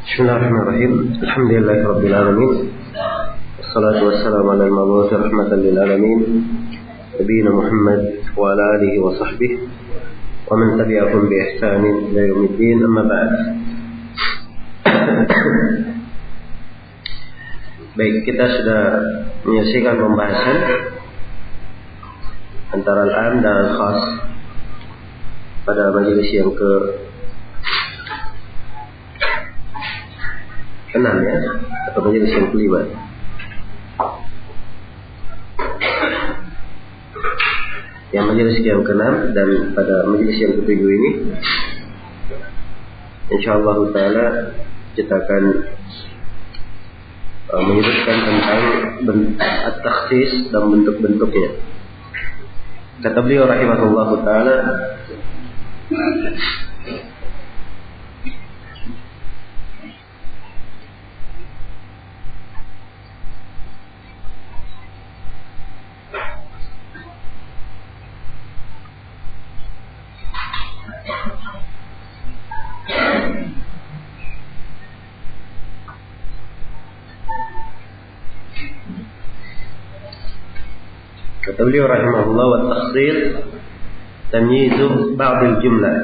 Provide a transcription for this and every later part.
Bismillahirrahmanirrahim. Alhamdulillahirabbil alamin. Wassalatu wassalamu ala al-mab'uts rahmatan lil alamin. Nabiyina Muhammad wa ala alihi wa sahbihi wa man tabi'ahum bi ihsanin ila yaumiddin. Amma ba'd. Baik, kita sudah menyelesaikan pembahasan antara al-am dan al-khas pada majelis yang ke-6 ya, atau majelis yang ke-5. Yang majelis yang ke-6 dan pada majelis yang ke-7 ini insyaallah taala kita akan menyebutkan tentang at-takhsis dan bentuk-bentuknya. Kata beliau rahimahullah taala, kata beliau rahimahullah, wa takhsis tamyizu ba'd al-jumlah.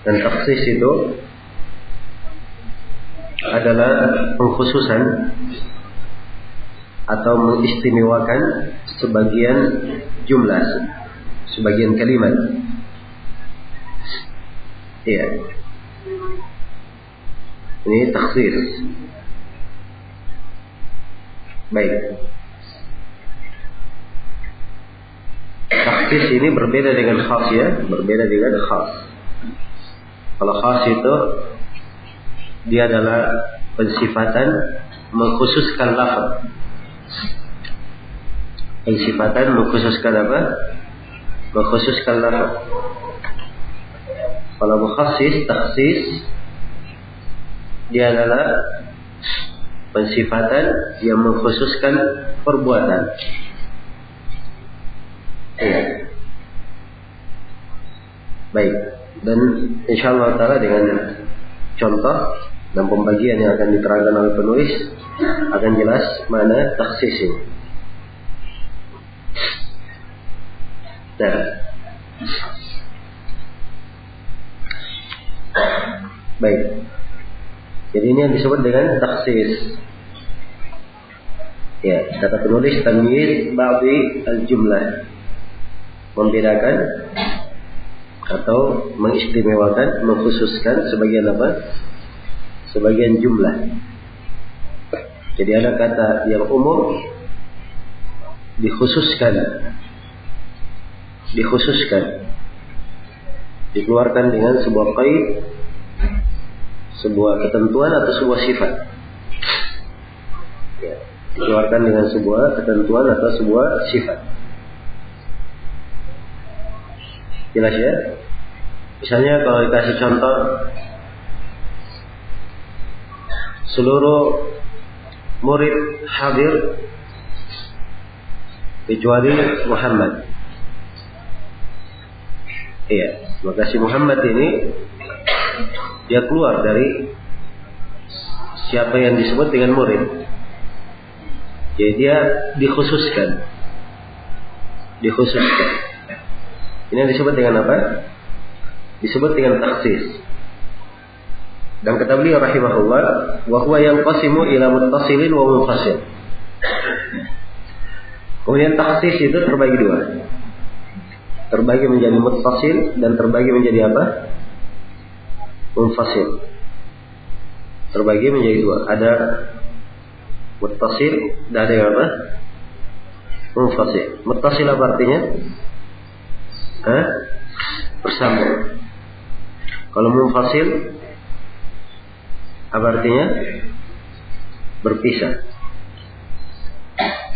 Dan takhsis itu adalah pengkhususan atau mengistimewakan sebagian jumlah, sebagian kalimat. Iya. Ini takhsis. Baik. Takhsis ini berbeda dengan khas ya, berbeda dengan khas. Kalau khas itu dia adalah pensifatan mengkhususkan lafaz. Pensifatan mengkhususkan apa? Mengkhususkan lafaz. Kalau mukhassis, takhsis dia adalah pensifatan yang mengkhususkan perbuatan. Ya. Baik. Dan insyaallah taala dengan contoh dan pembagian yang akan diterangkan oleh penulis akan jelas mana takhsis ini. Nah. Baik. Jadi ini yang disebut dengan takhsis. Ya, kata penulis tamyiz ba'di al-jumlah. Membedakan atau mengistimewakan, mengkhususkan sebagian apa? Sebagian jumlah. Jadi ada kata yang umum dikhususkan, dikeluarkan dengan sebuah qaid, sebuah ketentuan atau sebuah sifat. Ya, dikeluarkan dengan sebuah ketentuan atau sebuah sifat. Jelas ya? Misalnya kalau dikasih contoh, seluruh murid hadir kecuali Muhammad. Iya, maka si Muhammad ini dia keluar dari siapa yang disebut dengan murid. Jadi dia dikhususkan. Ini yang disebut dengan apa? Disebut dengan takhsis. Dan kata beliau rahimahullah, wa huwa yanqasimu ila muttasilin wa munfasil. Kemudian takhsis itu terbagi dua. Terbagi menjadi muttasil dan terbagi menjadi apa? Munfasil. Terbagi menjadi dua. Ada muttasil dan ada yang apa? Munfasil. Muttasil apa artinya? Bersambung. Kalau munfasil apa artinya? Berpisah.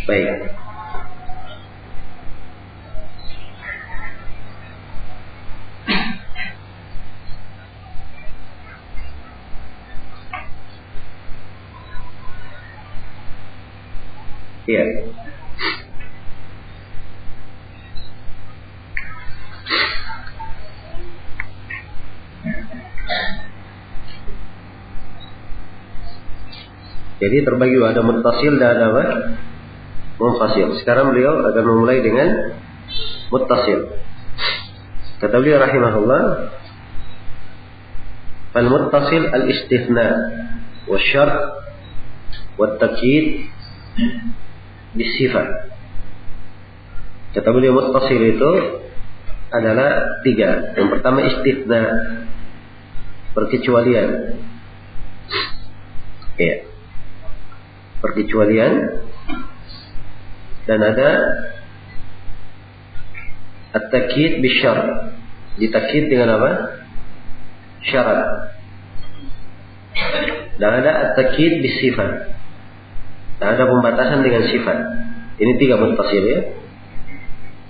Baik. Iya. Jadi terbagi ada muttasil dan ada apa? Munfasil. Sekarang beliau akan memulai dengan muttasil. Kata beliau rahimahullah, al-muttasil al-istithna wa syart wa takyid bisifat. Kata beliau muttasil itu adalah 3. Yang pertama istithna, perkecualian. Ya. Perkecualian. Dan ada at-takyid bisyart. Ditakyid dengan apa? Syarat. Dan ada at-takyid bisifat. Dan ada pembatasan dengan sifat. Ini 3 muttasil ya.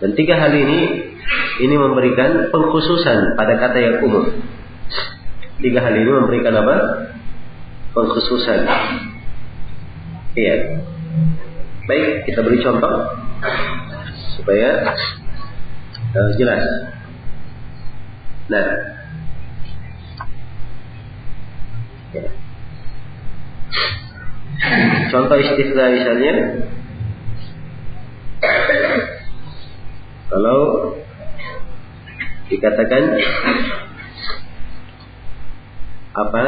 Dan 3 hal ini memberikan pengkhususan pada kata yang umum. 3 hal ini memberikan apa? Pengkhususan. Iya. Baik, kita beri contoh supaya jelas. Nah, ya. Contoh istithna misalnya, kalau dikatakan apa?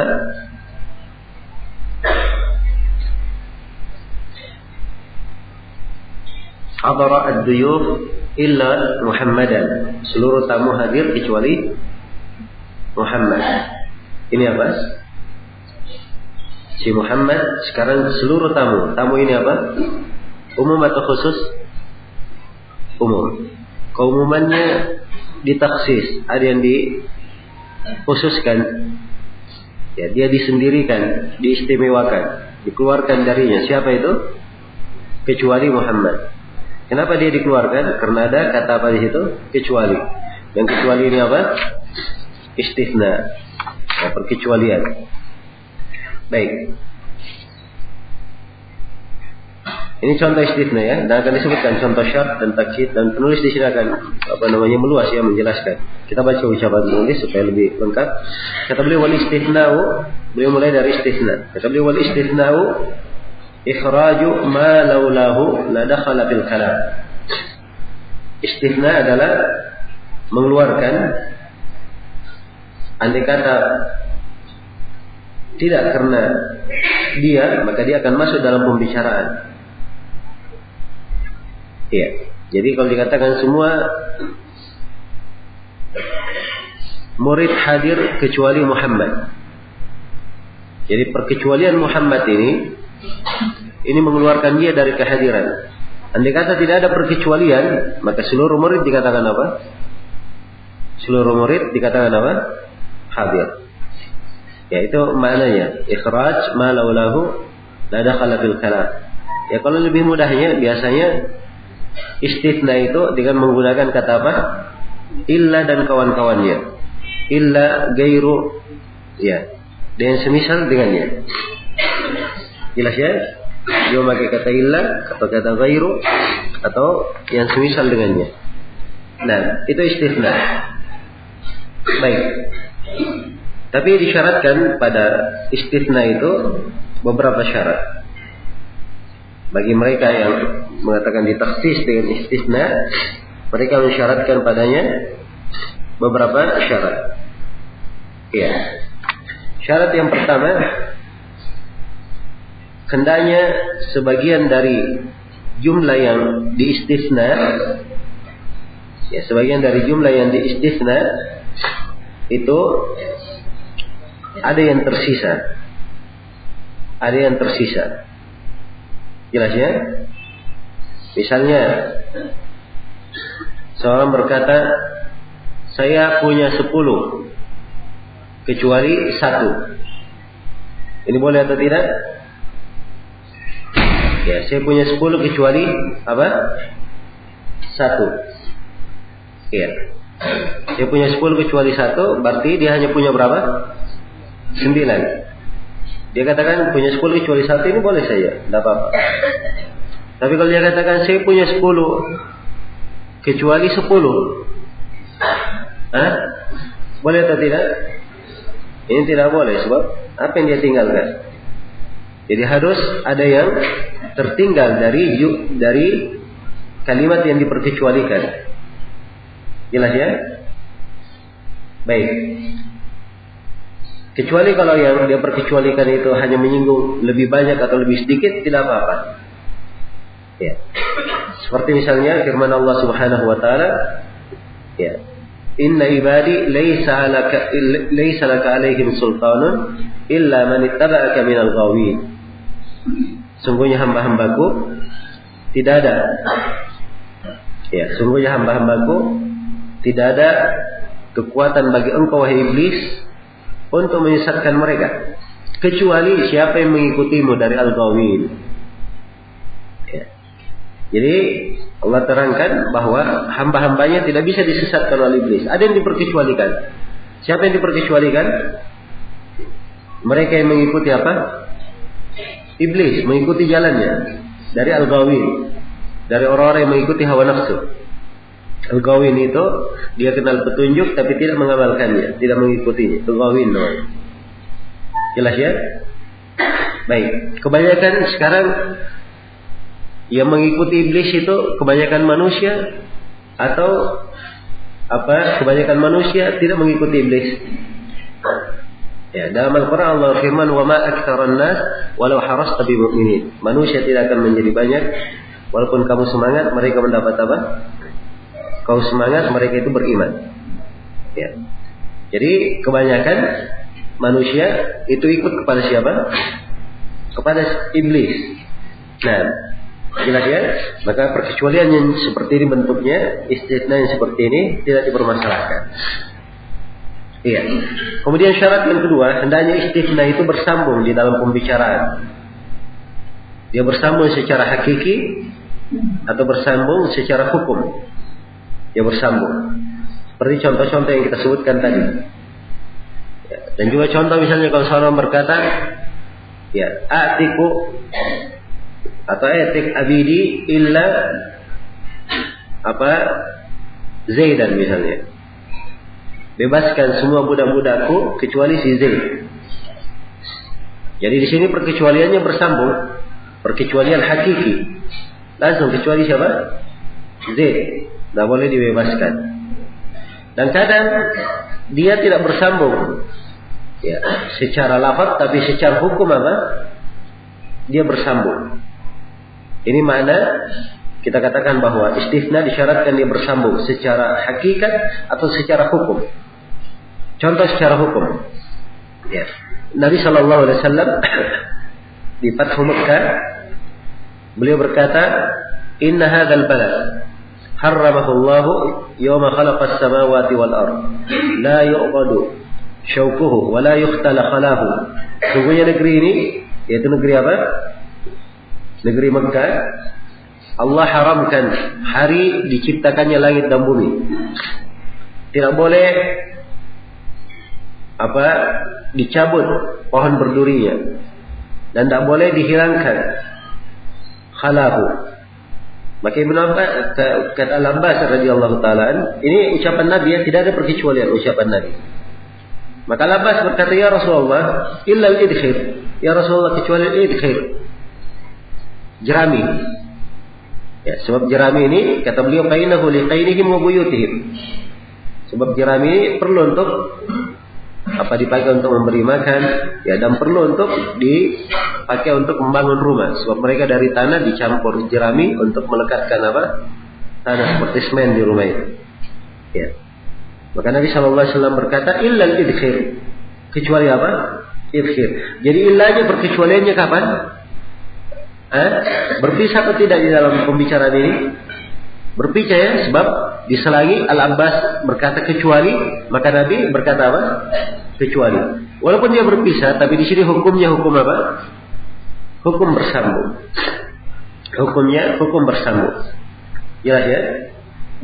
Hadara ad-duyuf illa Muhammadan. Seluruh tamu hadir kecuali Muhammad. Ini apa? Si Muhammad sekarang seluruh tamu. Tamu ini apa? Umum atau khusus? Umum. Keumumannya ditaksis, ada yang dikhususkan. Ya, dia disendirikan, diistimewakan, dikeluarkan darinya. Siapa itu? Kecuali Muhammad. Kenapa dia dikeluarkan? Karena ada kata apa di situ? Kecuali. Yang kecuali ini apa? Istithna. Ya, perkecualian. Baik. Ini contoh istithna ya. Dan akan disebutkan contoh syarat dan takyid, dan penulis di sini akan meluas ya menjelaskan. Kita baca ucapan penulis supaya lebih lengkap. Kata beliau wal istithna'u, beliau mulai dari istithna. Kata beliau wal istithna'u ikhraju ma laulahu la dakhala fil kalam. Istithna adalah mengeluarkan, andai kata tidak karena dia, maka dia akan masuk dalam pembicaraan. Iya. Jadi kalau dikatakan semua murid hadir kecuali Muhammad. Jadi perkecualian Muhammad ini mengeluarkan dia dari kehadiran. Andai kata tidak ada perkecualian, maka seluruh murid dikatakan apa? Seluruh murid dikatakan apa? Hadir. Ya, itu maknanya. Ikhraj ma laulahu la dakhala fil kalam. Ya, kalau lebih mudahnya biasanya istithna itu dengan menggunakan kata apa? Illa dan kawan-kawannya. Illa gairu, ya, dengan semisal dengannya. Jelas ya? Dia memakai kata illa atau kata gairu atau yang semisal dengannya. Nah, itu istithna. Baik. Tapi disyaratkan pada istithna itu beberapa syarat. Bagi mereka yang mengatakan ditakhsis dengan istithna, mereka mensyaratkan padanya beberapa syarat. Ya. Syarat yang pertama, hendaknya sebagian dari jumlah yang diistitsna, ya, sebagian dari jumlah yang diistitsna itu ada yang tersisa. Ada yang tersisa. Jelas ya? Misalnya seorang berkata, saya punya 10 kecuali 1. Ini boleh atau tidak? Ya, saya punya 10 kecuali apa? 1. Ya. Saya punya 10 kecuali 1, berarti dia hanya punya berapa? 9. Dia katakan punya 10 kecuali 1, ini boleh saja, tidak apa-apa. Tapi kalau dia katakan saya punya 10 kecuali 10, boleh atau tidak? Ini tidak boleh, sebab apa yang dia tinggalkan? Jadi harus ada yang tertinggal dari kalimat yang diperkecualikan. Jelas ya? Baik. Kecuali kalau yang dia perkecualikan itu hanya menyinggung lebih banyak atau lebih sedikit, tidak apa-apa. Ya. Seperti misalnya firman Allah Subhanahu wa taala, ya. Inna ibadi laysa laka alaihim sultanun illa man ittaba'aka minal ghawin. Sungguhnya hamba-hambaku tidak ada. Ya, sungguhnya hamba-hambaku tidak ada kekuatan bagi engkau wahai iblis untuk menyesatkan mereka, kecuali siapa yang mengikutimu dari al-ghawin. Ya. Jadi Allah terangkan bahwa hamba-hambanya tidak bisa disesatkan oleh iblis. Ada yang diperkecualikan. Siapa yang diperkecualikan? Mereka yang mengikuti apa? Iblis, mengikuti jalannya dari al-ghawin, dari orang-orang yang mengikuti hawa nafsu. Al-ghawin itu dia kenal petunjuk tapi tidak mengamalkannya, tidak mengikutinya. Al-ghawin namanya. Jelas ya? Baik. Kebanyakan sekarang yang mengikuti iblis itu kebanyakan manusia, atau kebanyakan manusia tidak mengikuti iblis. Ya, dalam Al-Quran Allah firman, wa ma aktsarun nas walau harasta bi mu'minin. Manusia tidak akan menjadi banyak walaupun kamu semangat, mereka mendapat apa? Kau semangat, mereka itu beriman. Ya. Jadi kebanyakan manusia itu ikut kepada siapa? Kepada iblis. Nah, jelas ya. Maka perkecualian yang seperti ini bentuknya, istisna yang seperti ini tidak dipermasalahkan. Iya. Kemudian syarat yang kedua, hendaknya istisna itu bersambung di dalam pembicaraan. Dia bersambung secara hakiki atau bersambung secara hukum. Dia bersambung. Seperti contoh-contoh yang kita sebutkan tadi. Ya, dan juga contoh misalnya kalau seorang berkata, ya, atiku atau atik abidi illa Zaidan misalnya. Bebaskan semua budak-budakku kecuali si Zaid. Jadi di sini perkecualiannya bersambung, perkecualian hakiki. Langsung kecuali siapa? Zaid. Tidak boleh dibebaskan. Dan kadang dia tidak bersambung, ya, secara lafaz, tapi secara hukum apa? Dia bersambung. Ini makna kita katakan bahwa istisna disyaratkan dia bersambung secara hakikat atau secara hukum. Contoh secara hukum. Ya. Nabi Shallallahu Alaihi Wasallam di Fathu Makkah, beliau berkata, Inna hadzal balad harramahullahu yawma khalaqas samawati wal ard la yu'qadu syaukuhu wa la yuqtala khalahu. Sungguhnya negeri ini, yaitu negeri apa? Negeri Mekah, Allah haramkan hari diciptakannya langit dan bumi. Tidak boleh dicabut pohon berdurinya, dan tidak boleh dihilangkan khalahu. Maka Ibnu Abbas, kata Al-Abbas radhiyallahu taala, ini ucapan Nabi, ya, tidak ada perkecualian ucapan Nabi. Maka Al-Abbas berkata, ya Rasulullah, illa al-idkhir. Ya Rasulullah, kecuali al-idkhir. Jerami. Ya, sebab jerami ini kata beliau qainahu li qainihim wa buyutihim. Sebab jerami ini perlu untuk dipakai untuk memberi makan, ya, dan perlu untuk dipakai untuk membangun rumah. Sebab mereka dari tanah dicampur jerami untuk melekatkan tanah seperti semen di rumah itu. Ya. Maka Nabi SAW berkata illa al-idkhir, kecuali apa? Idkhir. Jadi illanya, perkecualiannya kapan? Berpisah atau tidak di dalam pembicaraan ini? Berpisah, ya, sebab diselangi. Al-Abbas berkata kecuali, maka Nabi berkata apa? Kecuali. Walaupun dia berpisah, tapi di sini hukumnya hukum apa? Hukum bersambung. Hukumnya hukum bersambung. Jelas ya?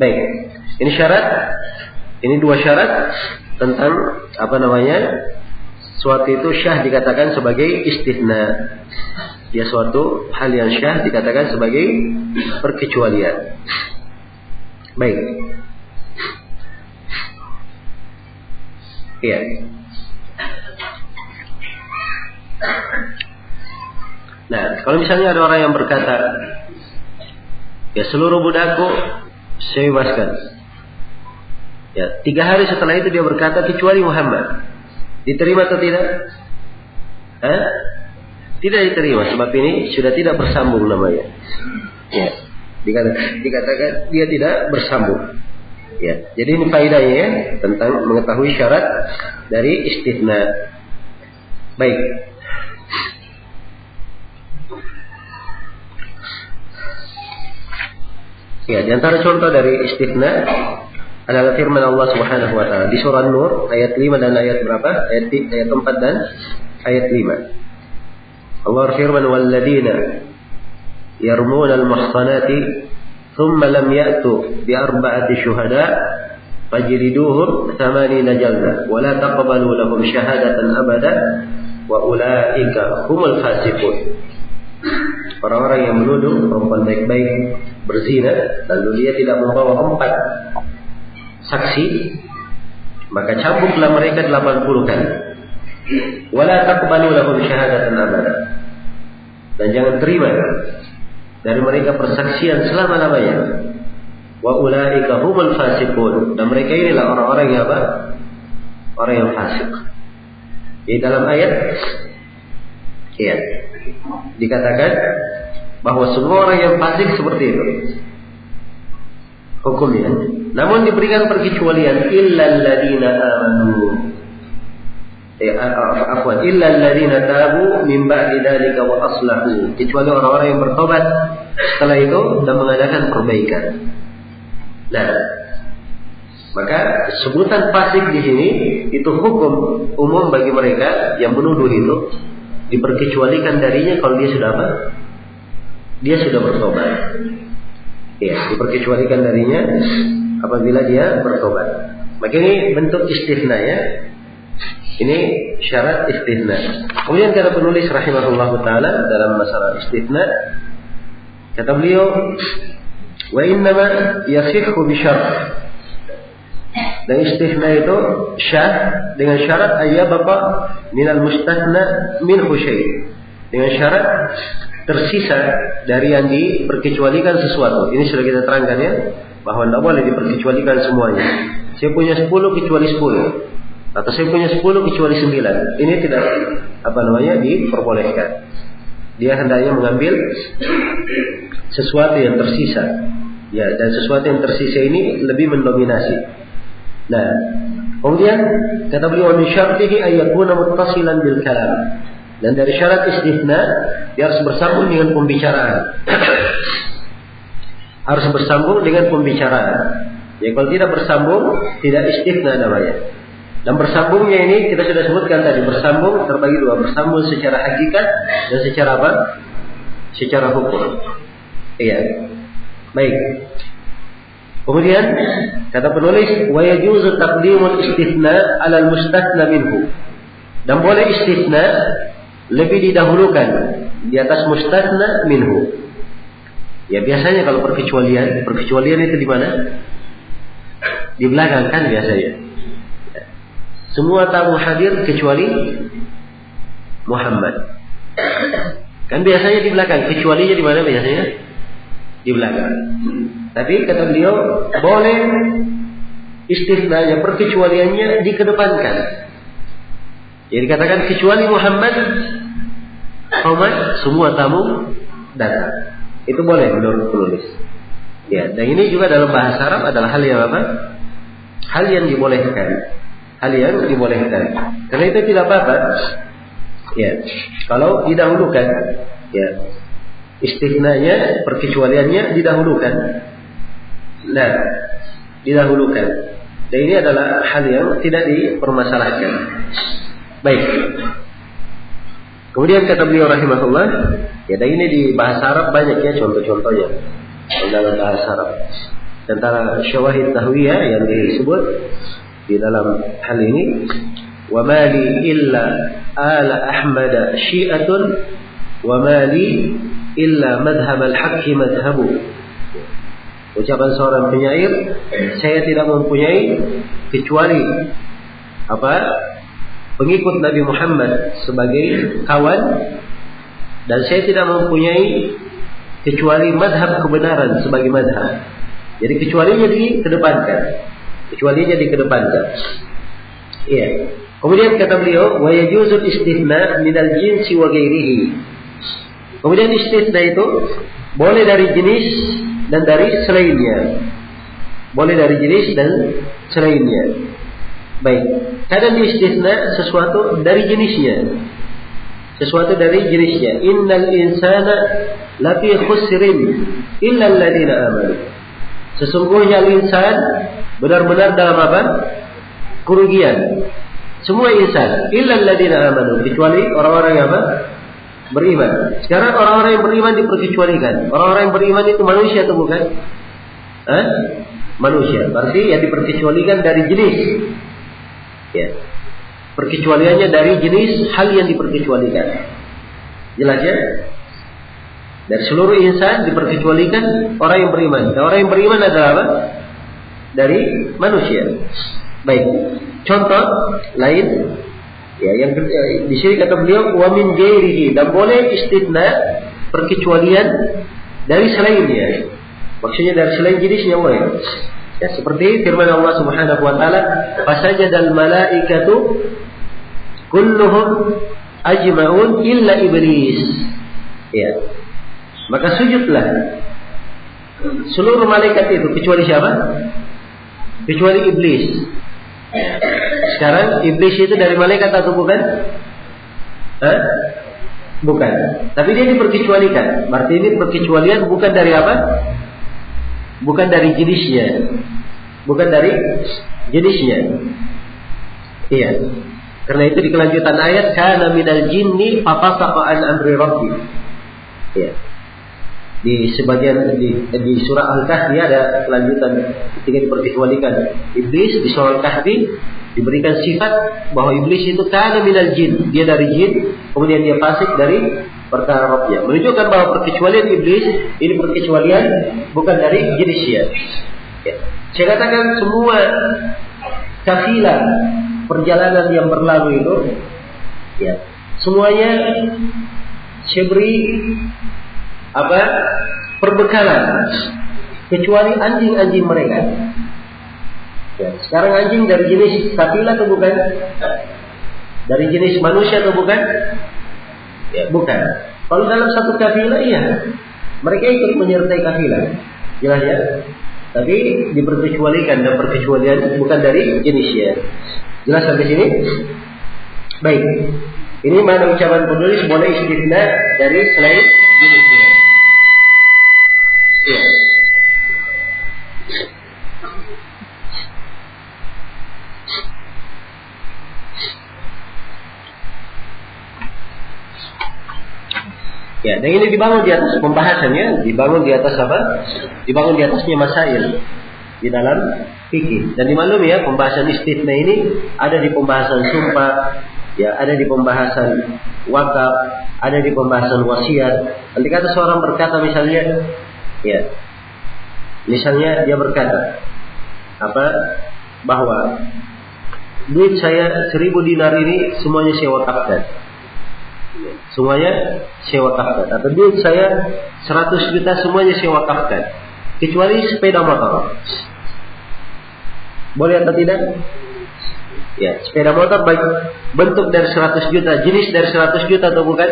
Baik. Ini syarat. Ini dua syarat tentang suatu itu syah dikatakan sebagai istisna. Ya, suatu hal yang syah dikatakan sebagai perkecualian. Baik. Iya. Nah, kalau misalnya ada orang yang berkata, ya seluruh budakku saya bebaskan. Ya, 3 hari setelah itu dia berkata kecuali Muhammad. Diterima atau tidak? Tidak diterima, sebab ini sudah tidak bersambung namanya. Ya, dikatakan dia tidak bersambung. Ya, jadi ini faedahnya ya, tentang mengetahui syarat dari istitsna. Baik. Ya, di antara contoh dari istitsna adalah firman Allah Subhanahu wa taala di surah An-Nur ayat 5 dan ayat berapa? Ayat 4 dan ayat 5. Allah berfirman, "Walladzina yarmuna al-muhsanati thumma lam ya'tu bi arba'ati syuhada fajliduhum 80 jaldah wa la taqbalu lahum syahadatan abada wa ulaika humul fasiqun." Orang-orang yang menuduh perempuan baik-baik berzina lalu dia tidak membawa 4 saksi, maka cambuklah mereka 80 kali. Wala taqbalu lahum syahadatan abada. Dan jangan terima dari mereka persaksian selama-lamanya. Wa ulaika humul fasiqun. Dan mereka inilah orang-orang yang apa? Orang yang fasik. Di dalam ayat ya, dikatakan bahwa semua orang yang fasik seperti itu hukumnya. Namun diberikan perkecualian illal ladzina amanu. Illal ladzina tabu min ba'di dzalika wa aslahu. Kecuali orang-orang yang bertobat setelah itu dan mengadakan perbaikan. Nah, maka sebutan fasik di sini itu hukum umum bagi mereka yang menuduh itu, diperkecualikan darinya kalau dia sudah apa? Dia sudah bertobat. Ya, diperkecualikan darinya apabila dia bertobat. Maka ini bentuk istitsna ya. Ini syarat istitsna. Kemudian kata penulis rahimahullahu taala dalam masalah istitsna, kata beliau, wa innama yasihhu bi syart. Dan istitsna itu syah dengan syarat ayyabqa minal mustathna minhu syai'. Dengan syarat tersisa dari yang diperkecualikan sesuatu. Ini sudah kita terangkan ya, bahwa tidak boleh diperkecualikan semuanya. Saya punya 10 kecuali 10, atau saya punya 10 kecuali 9. Ini tidak diperbolehkan. Dia hendaknya mengambil sesuatu yang tersisa. Ya, dan sesuatu yang tersisa ini lebih mendominasi. Nah, kemudian kata beliau min syartihi ayyakuna muttasilan bil kalam. Dan dari syarat istitsna dia harus bersambung dengan pembicaraan. Harus bersambung dengan pembicaraan. Ya, kalau tidak bersambung tidak istitsna namanya. Dan bersambungnya ini kita sudah sebutkan tadi, bersambung terbagi 2, bersambung secara hakikat dan secara apa? Secara hukum. Iya. Baik. Kemudian kata penulis wa yajuzu taqdimul istitsna 'ala al-mustathna minhu. Dan boleh istitsna lebih didahulukan di atas mustathna minhu. Ya, biasanya kalau perkecualian itu di mana? Di belakang kan biasanya. Ya. Semua tamu hadir kecuali Muhammad. Kan biasanya di belakang, kecualinya di mana biasanya? Di belakang. Tapi kata beliau boleh istitsnanya, perkecualiannya dikedepankan. Jadi katakan kecuali Muhammad, semua tamu datang. Itu boleh menurut penulis. Ya, dan ini juga dalam bahasa Arab adalah hal yang apa? Hal yang dibolehkan. Hal yang dibolehkan. Karena itu tidak apa-apa. Ya, kalau didahulukan, ya, istitsnanya, perkecualiannya didahulukan. Nah, didahulukan. Dan ini adalah hal yang tidak dipermasalahkan. Baik. Kemudian kata beliau rahimahullah, ya, dan ini di bahasa Arab banyak ya contoh-contohnya dalam bahasa Arab. Antara syawahid tahwiyah yang disebut di dalam hal ini, wa mali illa ala Ahmad syi'atun wa mali illa madhhab al-haqq madhhabu. Ucapan seorang penyair, saya tidak mempunyai kecuali apa? Pengikut Nabi Muhammad sebagai kawan, Dan saya tidak mempunyai kecuali madhab kebenaran sebagai madhab. Jadi kecualinya dikedepankan. Iya. Kemudian kata beliau, wa yajuzul istithna minal jinsi wa ghairihi. Kemudian istithna itu boleh dari jenis dan dari selainnya. Baik. Kadang istithna sesuatu dari jenisnya. Innal insana lafi khusrin illa alladziina amanu. Sesungguhnya insan benar-benar dalam apa? Kerugian. Semua insan illa alladziina amanu, kecuali orang-orang yang apa? Beriman. Sekarang orang-orang yang beriman diperkecualikan. Orang-orang yang beriman itu manusia atau bukan? Manusia. Berarti yang diperkecualikan dari jenis. Ya. Perkecualiannya dari jenis hal yang diperkecualikan. Jelas ya? Dari seluruh insan diperkecualikan orang yang beriman. Dan orang yang beriman adalah apa? Dari manusia. Baik. Contoh lain, ya, yang di sini kata beliau wa min ghairihi, dan boleh istithna perkecualian dari selainnya. Maksudnya dari selain jenisnya boleh. Ya, seperti firman Allah Subhanahu wa taala, fasajadal malaikatu kulluhum ajma'un illa iblis. Ya. Maka sujudlah seluruh malaikat itu kecuali siapa? Kecuali iblis. Sekarang iblis itu dari malaikat atau bukan? Bukan. Tapi dia diperkecualikan. Berarti ini perkecualian bukan dari apa? Bukan dari jenisnya. Iya. Karena itu di kelanjutan ayat kana minal jinni fafasaqa an amri rabbi. Iya. Di sebagian di surah Al-Kahfi ada kelanjutan ketika diperkecualikan iblis. Di surah Al-Kahfi diberikan sifat bahwa iblis itu kana minal jin, dia dari jin, kemudian dia fasik dari perkara Rabbnya, menunjukkan bahwa perkecualian iblis ini perkecualian bukan dari jenisnya. Ya. Saya katakan semua kafilah perjalanan yang berlalu itu, ya, semuanya saya beri perbekalan kecuali anjing-anjing mereka. Ya, sekarang anjing dari jenis kafilah atau bukan? Dari jenis manusia atau bukan? Ya, bukan. Kalau dalam satu kafilah iya, mereka ikut menyertai kafilah, jelas ya. Tapi diperkecualikan, dan perkecualian bukan dari jenisnya. Jelas sampai sini? Baik. Ini mana ucapan penulis boleh istithna dari selain jenisnya. Iya. Ya, dan ini dibangun di atas pembahasannya, dibangun di atas apa? Dibangun di atasnya masail di dalam fikih. Dan dimaklumi ya, pembahasan istithna ini ada di pembahasan sumpah, ya, ada di pembahasan wakaf, ada di pembahasan wasiat. Nanti kata seorang berkata misalnya, ya, misalnya dia berkata bahwa duit saya 1000 dinar ini semuanya saya wakafkan. Semuanya saya wakafkan. Atau duit saya 100 juta semuanya saya wakafkan, kecuali sepeda motor. Boleh atau tidak? Ya, sepeda motor baik bentuk dari 100 juta, jenis dari 100 juta atau bukan?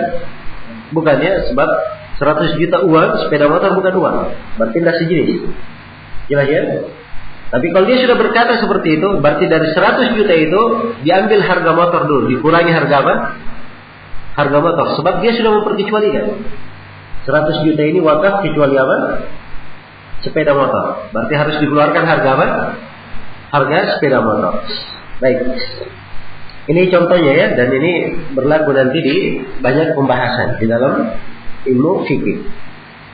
Bukan ya, sebab 100 juta uang, sepeda motor bukan uang. Berarti tidak sejenis. Jelas ya? Tapi kalau dia sudah berkata seperti itu, berarti dari 100 juta itu diambil harga motor dulu, dikurangi harga apa? Harga motor, sebab dia sudah memperkecualikan 100 juta ini wakaf kecuali apa? Sepeda motor. Berarti harus dikeluarkan harga apa? Harga sepeda motor. Baik. Ini contohnya ya, dan ini berlaku nanti di banyak pembahasan di dalam ilmu fikih.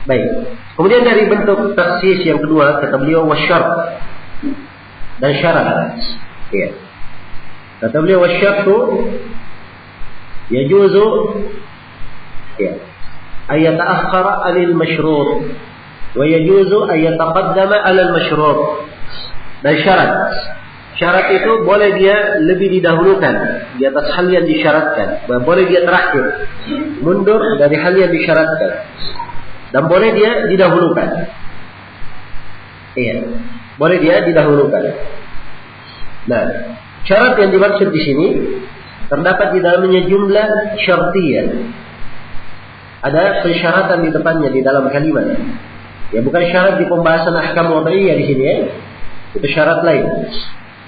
Baik. Kemudian dari bentuk taksis yang kedua kata beliau wasyart dan syarat. Ya. Kata beliau wasyartu yajuzu ya ayata'akhkhara 'anil masyrut wa yajuzu ayataqaddama 'alal masyrut. Dan syarat Syarat itu boleh dia lebih didahulukan di atas hal yang disyaratkan. Boleh dia terakhir, mundur dari hal yang disyaratkan. Dan boleh dia didahulukan. Iya, boleh dia didahulukan. Nah, syarat yang dimaksud di sini terdapat di dalamnya jumlah syartiyah. Ada persyaratan di depannya di dalam kalimat. Ya, bukan syarat di pembahasan ahkam wad'iyah di sini ya. Itu syarat lain.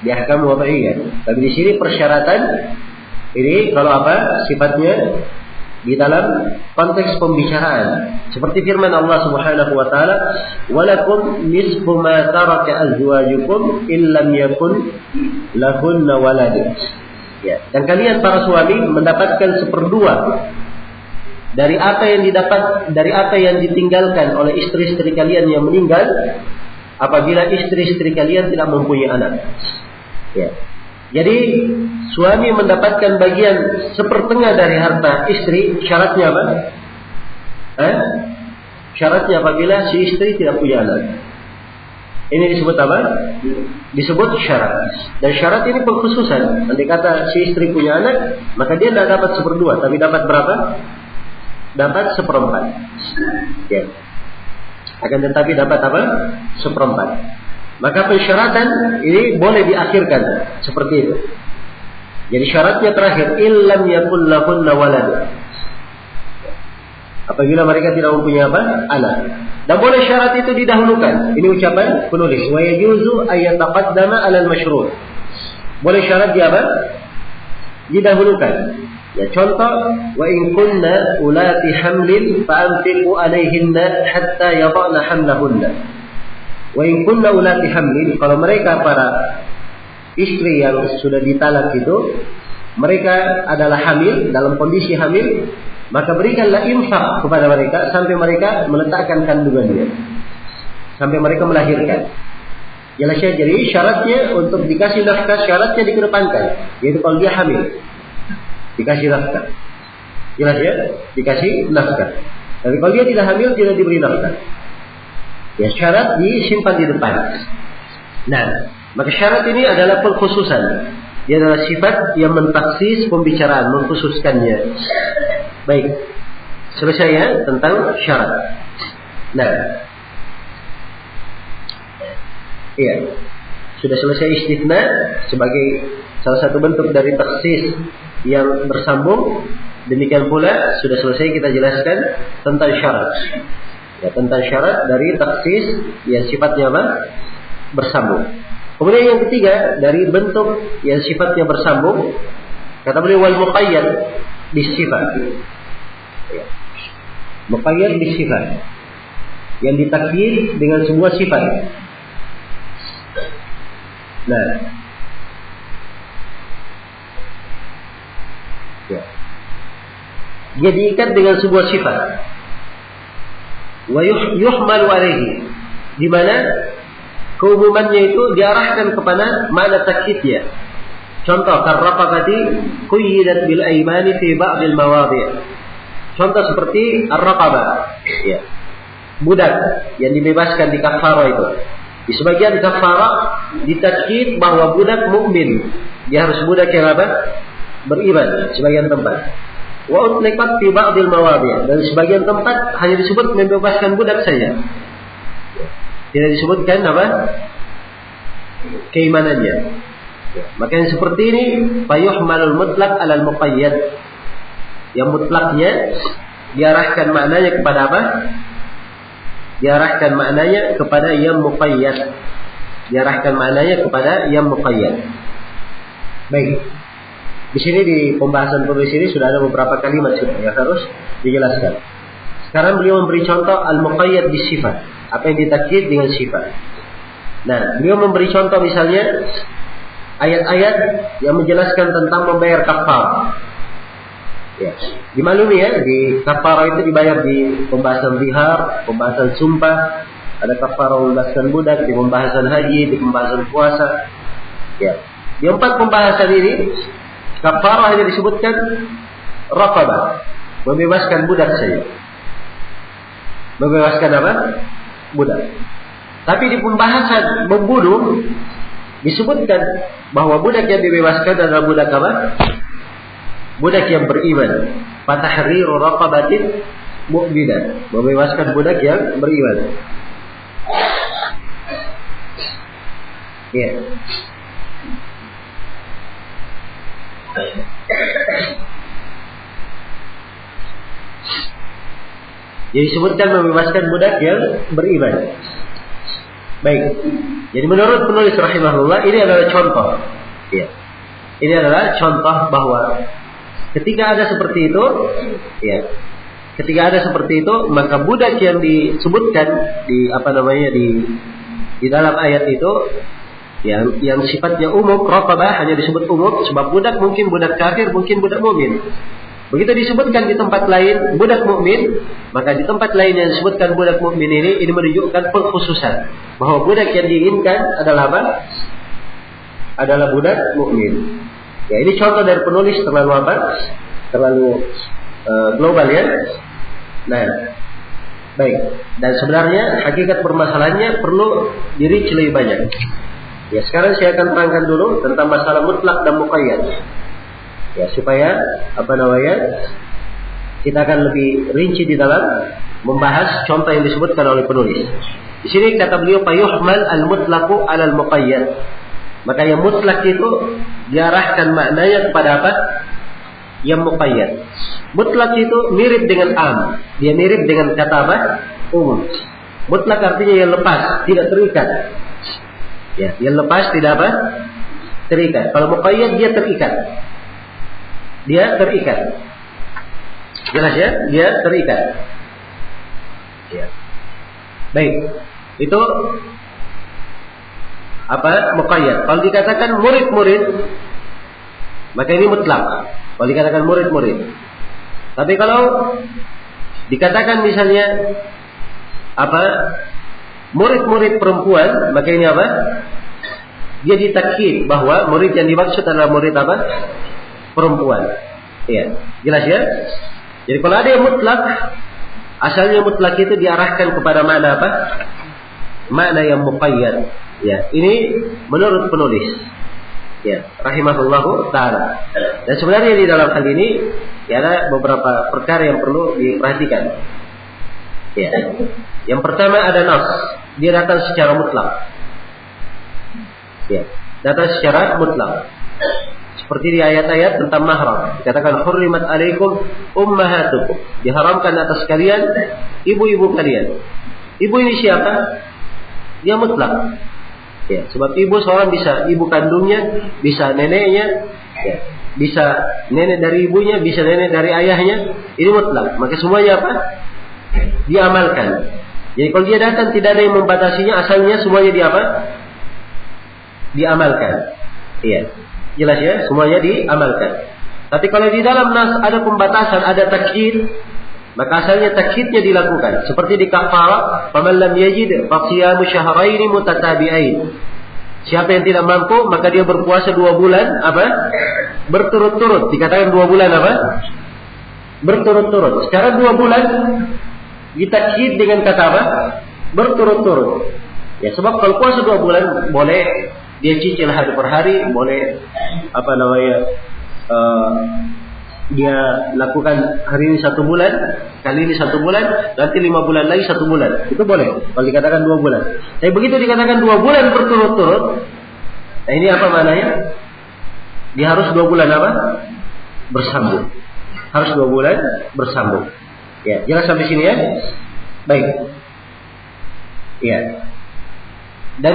Di ahkam wad'iyah. Tapi di sini persyaratan ini kalau apa? Sifatnya di dalam konteks pembicaraan. Seperti firman Allah Subhanahu wa taala, "Walakum nisfu ma taraka azwajukum illam yakun lahunna walad." Ya, dan kalian para suami mendapatkan 1/2 dari apa yang ditinggalkan oleh istri-istri kalian yang meninggal apabila istri-istri kalian tidak mempunyai anak. Ya. Jadi suami mendapatkan bagian 1/2 dari harta istri, syaratnya apa? Syaratnya apabila si istri tidak punya anak. Ini disebut apa? Disebut syarat. Dan syarat ini pengkhususan. Andai kata si istri punya anak, maka dia tidak dapat 1/2, tapi dapat berapa? Dapat 1/4. Ya. Akan tetapi dapat apa? 1/4. Maka persyaratan ini boleh diakhirkan seperti itu. Jadi syaratnya terakhir, illam yakul lahunna walad. Apabila mereka tidak mempunyai apa? Anak. Dan boleh syarat itu didahulukan. Ini ucapan penulis. Wa yajuzu ayyataqaddama 'alal masyrut. Boleh syarat dia apa? Didahulukan. Ya, contoh, wa in kunna ulati hamlin fa'anfiqu 'alayhinna hatta yada'na hamlahunna. Wa in kunna ulati hamlin, kalau mereka para istri yang sudah ditalak itu, mereka adalah hamil, dalam kondisi hamil, maka berikanlah infak kepada mereka sampai mereka meletakkan kandungannya, sampai mereka melahirkan. Jelas ya, jadi syaratnya untuk dikasih nafkah, syaratnya dikedepankan, yaitu kalau dia hamil dikasih nafkah. Jelas ya, dikasih nafkah. Tapi kalau dia tidak hamil, tidak diberi nafkah. Ya, syarat disimpan di depan. Nah, maka syarat ini adalah pengkhususan. Dia adalah sifat yang mentaksis pembicaraan, mengkhususkannya. Baik, selesai ya tentang syarat. Nah, iya, sudah selesai istithna sebagai salah satu bentuk dari taksis yang bersambung. Demikian pula sudah selesai kita jelaskan tentang syarat. Ya, tentang syarat dari taksis yang sifatnya apa? Bersambung. Kemudian yang ketiga dari bentuk yang sifatnya bersambung, kata beliau wal muqayyad bisifat. Ya. Muqayyad bisifat yang ditakyid dengan sebuah sifat. Nah, ya. Dia diikat dengan sebuah sifat. Wa yuhmalu alaihi, di mana keumumannya itu diarahkan kepada makna takkidnya. Contoh, karraqabati quyyidat bil aymani fi ba'dil mawadhi'. Contoh seperti ar-raqabah, ya. Budak yang dibebaskan di kafarah itu. Di sebagian kafarah ditakkid bahwa budak mukmin. Dia harus budak yang apa? Beriman, sebagian tempat. Wa utliqat fi ba'dil mawadhi', dan sebagian tempat hanya disebut membebaskan budak saja. Tidak disebutkan apa? Keimanannya. Maka yang seperti ini fayuhmalul mutlaq 'alal muqayyad. Yang mutlaknya diarahkan maknanya kepada apa? Diarahkan maknanya kepada yang muqayyad. Diarahkan maknanya kepada yang muqayyad. Baik. Di sini di pembahasan penulis ini sudah ada beberapa kalimat yang harus dijelaskan. Sekarang beliau memberi contoh al-muqayyad bisifat, apa yang ditakkid dengan sifat. Nah, beliau memberi contoh misalnya ayat-ayat yang menjelaskan tentang membayar kafarah. Ya, dimaklumi ya, di kafarah itu dibayar di pembahasan zihar, pembahasan sumpah, ada kafarah membebaskan budak, di pembahasan haji, di pembahasan puasa. Ya, di 4 pembahasan ini kafarah hanya disebutkan raqabah, membebaskan budak saja. Membebaskan apa? Budak. Tapi di pembahasan membunuh disebutkan bahwa budak yang dibebaskan adalah budak apa? Budak yang beriman. Fatahriru raqabatin mu'minah, membebaskan budak yang beriman. Ya. Jadi disebutkan membebaskan budak yang beriman. Baik. Jadi menurut penulis rahimahullah ini adalah contoh. Ya. Ini adalah contoh bahwa ketika ada seperti itu, ya. Ketika ada seperti itu, maka budak yang disebutkan di dalam ayat itu yang sifatnya umum, raqabah hanya disebut umum sebab budak mungkin budak kafir, mungkin budak mukmin. Begitu disebutkan di tempat lain budak mukmin, maka di tempat lain yang disebutkan budak mukmin ini menunjukkan pengkhususan bahwa budak yang diinginkan adalah apa? Adalah budak mukmin. Ya, ini contoh dari penulis terlalu apa? Terlalu global ya. Nah, baik. Dan sebenarnya hakikat permasalahannya perlu dirinci lebih banyak. Ya, sekarang saya akan terangkan dulu tentang masalah mutlak dan muqayyad. Ya, supaya kita akan lebih rinci di dalam membahas contoh yang disebutkan oleh penulis. Di sini kata beliau fayuhmal al-mutlaqu 'ala al-muqayyad. Maka yang mutlak itu diarahkan maknanya kepada apa? Yang muqayyad. Mutlak itu mirip dengan am. Dia mirip dengan kata apa? Umum. Mutlak artinya yang lepas, tidak terikat. Ya, yang lepas tidak apa? Terikat. Kalau muqayyad dia terikat. Dia terikat. Jelas ya? Dia terikat. Ya. Baik. Itu apa? Muqayyad. Kalau dikatakan murid-murid, maka ini mutlak. Kalau dikatakan murid-murid. Tapi kalau dikatakan misalnya apa? Murid-murid perempuan, maka ini apa? Dia ditakkid bahwa murid yang dimaksud adalah murid apa? Perempuan. Iya, jelas ya? Jadi kalau ada yang mutlak, asalnya mutlak itu diarahkan kepada makna apa? Makna yang muqayyad. Ya, ini menurut penulis. Ya, rahimahullahu ta'ala. Dan sebenarnya di dalam hal ini ya, ada beberapa perkara yang perlu diperhatikan. Ya. Yang pertama ada nas, dia datang secara mutlak. Ya, datang secara mutlak. Seperti di ayat-ayat tentang mahram, dikatakan hurrimat alaikum ummahatukum, diharamkan atas kalian ibu-ibu kalian. Ibu ini siapa? Dia mutlak. Ya, sebab ibu seorang bisa ibu kandungnya, bisa neneknya, ya, bisa nenek dari ibunya, bisa nenek dari ayahnya. Ini mutlak. Maka semuanya apa? Diamalkan. Jadi kalau dia datang tidak ada yang membatasinya, asalnya semuanya di apa? Diamalkan. Iya. Jelas ya, semuanya diamalkan. Tapi kalau di dalam nas ada pembatasan, ada takyid, maka asalnya takyidnya dilakukan. Seperti di kafarah, faman lam yajid fa siyamu syahrayn mutatabi'ain. Siapa yang tidak mampu, maka dia berpuasa 2 bulan apa? Berturut-turut. Dikatakan 2 bulan apa? Berturut-turut. Secara 2 bulan ditakyid dengan kata apa? Berturut-turut. Ya, sebab kalau puasa 2 bulan boleh dia cicil hari per hari, boleh dia lakukan hari ini 1 bulan, kali ini 1 bulan, nanti 5 bulan lagi 1 bulan. Itu boleh kalau dikatakan 2 bulan. Tapi begitu dikatakan 2 bulan berturut-turut, nah ini apa maknanya? Dia harus 2 bulan apa? Bersambung. Harus 2 bulan bersambung. Ya, jelas sampai sini ya? Baik. Ya. Dan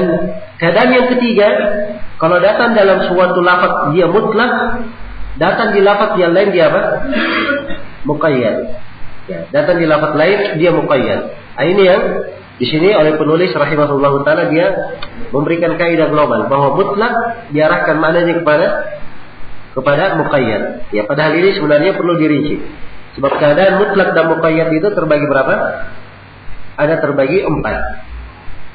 keadaan yang ketiga, kalau datang dalam suatu lafaz dia mutlak, datang di lafaz yang lain dia apa? Muqayyad. Ya, datang di lafaz lain dia muqayyad. Nah, ini yang di sini oleh penulis rahimahullahu taala dia memberikan kaidah global bahwa mutlak diarahkan maknanya kepada muqayyad. Ya, padahal ini sebenarnya perlu dirinci. Sebab keadaan mutlak dan muqayyad itu terbagi berapa? Ada terbagi 4.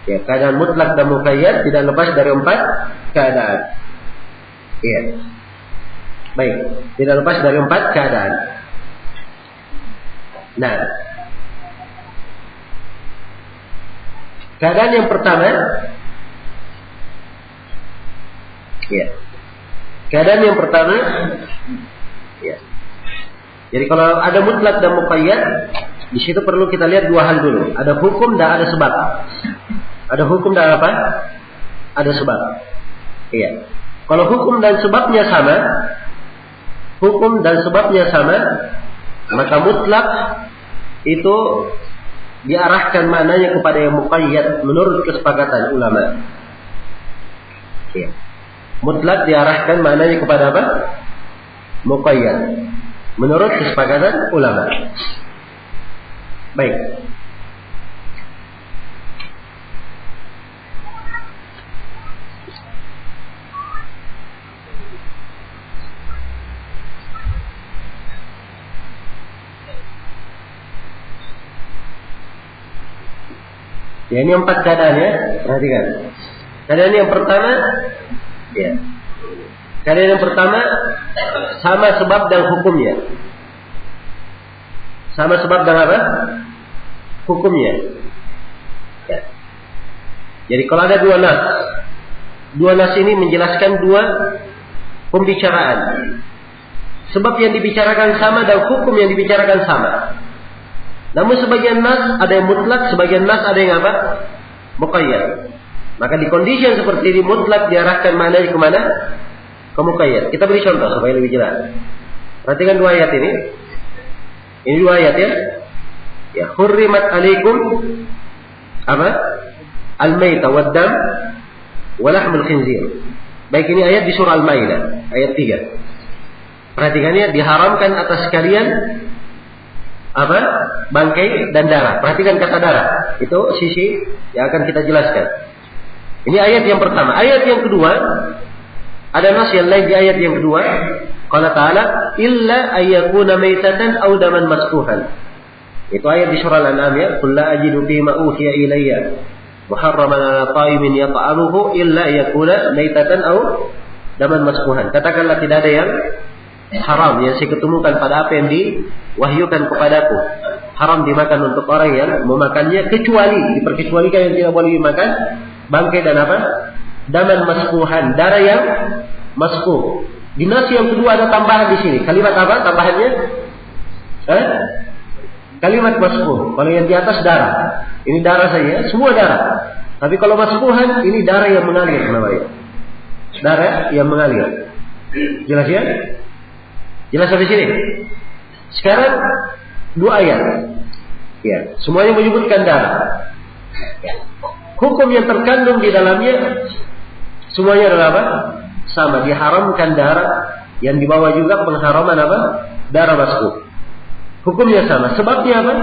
Ya, keadaan mutlak dan muqayyad tidak lepas dari 4 keadaan. Iya. Baik, tidak lepas dari 4 keadaan. Nah, keadaan yang pertama Ya. Keadaan yang pertama, ya. Jadi kalau ada mutlak dan muqayyad, di situ perlu kita lihat dua hal dulu. Ada hukum dan ada sebab. Ada hukum dan apa? Ada sebab. Iya. Kalau hukum dan sebabnya sama, hukum dan sebabnya sama, maka mutlak itu diarahkan maknanya kepada yang muqayyad menurut kesepakatan ulama. Iya. Mutlak diarahkan maknanya kepada apa? Muqayyad menurut kesepakatan ulama. Baik. Ya, ini 4 keadaan ya, perhatikan. Keadaan yang pertama, ya. Keadaan yang pertama sama sebab dan hukumnya. Sama sebab dan apa? Hukumnya. Ya. Jadi kalau ada dua nas ini menjelaskan dua pembicaraan. Sebab yang dibicarakan sama dan hukum yang dibicarakan sama. Namun sebagian nas ada yang mutlak, sebagian nas ada yang apa? Muqayyad. Maka di kondisi yang seperti ini mutlak diarahkan maknanya kemana? Ke muqayyad. Kita beri contoh supaya lebih jelas. Perhatikan dua ayat ini. Ini dua ayat ya. Ya, hurrimat alaikum apa? Al-maita wad-dam wa lahmul khinzir. Baik, ini ayat di surah Al-Maidah, ayat 3. Perhatikannya, diharamkan atas kalian apa? Bangkai dan darah. Perhatikan kata darah. Itu sisi yang akan kita jelaskan. Ini ayat yang pertama. Ayat yang kedua, ada nas yang lain di ayat yang kedua. Qala ta'ala illa ayyakuna maitatan aw daman masfuhan. Itu ayat di surah Al-An'am ya. Qul la ajidu fi ma uhiya ilayya muharraman 'ala ta'imin yata'amuhu illa ayyakuna maitatan aw daman masfuhan. Katakanlah tidak ada yang haram yang saya ketemukan pada apa yang diwahyukan kepadaku. Haram dimakan untuk orang yang memakannya, kecuali diperkecualikan yang tidak boleh dimakan bangkai dan apa? Daman masfuhan, darah yang masfuh. Di nas yang kedua ada tambahan di sini. Kalimat apa tambahannya? Kalimat masfuh. Kalau yang di atas darah. Ini darah saja, semua darah. Tapi kalau masfuhan ini darah yang mengalir namanya. Darah yang mengalir. Jelas ya? Jelas sampai sini. Sekarang dua ayat. Ya, semuanya menyebutkan darah. Ya. Hukum yang terkandung di dalamnya semuanya adalah apa? Sama, diharamkan darah, yang dibawa juga pengharaman apa? Darah masfuh. Hukumnya sama. Sebabnya apa?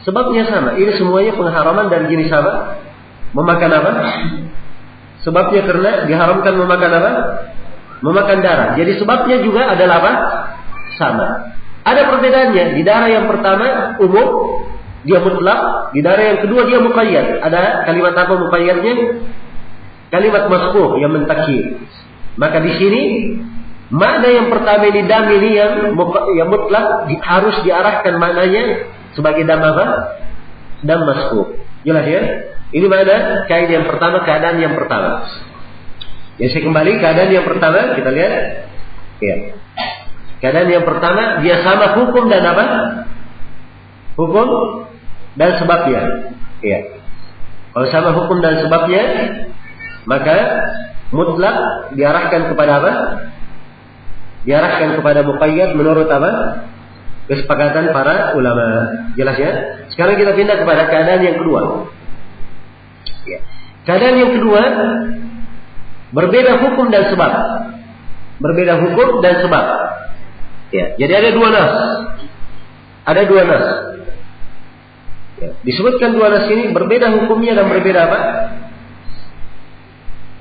Sebabnya sama. Ini semuanya pengharaman dan jenis apa? Memakan apa? Sebabnya karena diharamkan memakan apa? Memakan darah. Jadi sebabnya juga adalah apa? Sama. Ada perbedaannya. Di darah yang pertama umum, dia mutlak. Di darah yang kedua dia muqayyad. Ada kalimat apa muqayyadnya? Kalimat masfuh yang mentakhir. Maka di sini makna yang pertama ini dam ini yang mutlak harus diarahkan maknanya sebagai dam apa? Dam masfuh. Jelas ya? Ini makna kaidah yang pertama, keadaan yang pertama. Ya, saya kembali keadaan yang pertama kita lihat. Ya. Keadaan yang pertama dia sama hukum dan apa? Hukum dan sebabnya. Ya. Kalau sama hukum dan sebabnya, maka mutlak diarahkan kepada apa? Diarahkan kepada muqayyad menurut apa? Kesepakatan para ulama. Jelas ya? Sekarang kita pindah kepada keadaan yang kedua. Ya. Keadaan yang kedua berbeda hukum dan sebab. Berbeda hukum dan sebab. Ya, jadi ada dua nas. Ada dua nas. Ya, disebutkan dua nas ini berbeda hukumnya dan berbeda apa?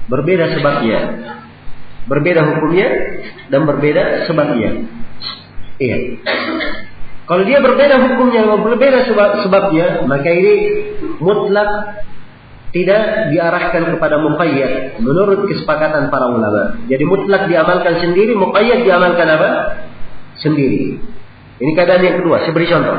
Berbeda sebabnya. Berbeda hukumnya dan berbeda sebabnya. Iya. Kalau dia berbeda hukumnya dan berbeda sebabnya, maka ini mutlak tidak diarahkan kepada muqayyad menurut kesepakatan para ulama. Jadi mutlak diamalkan sendiri, muqayyad diamalkan apa? Sendiri. Ini keadaan yang kedua. Saya beri contoh.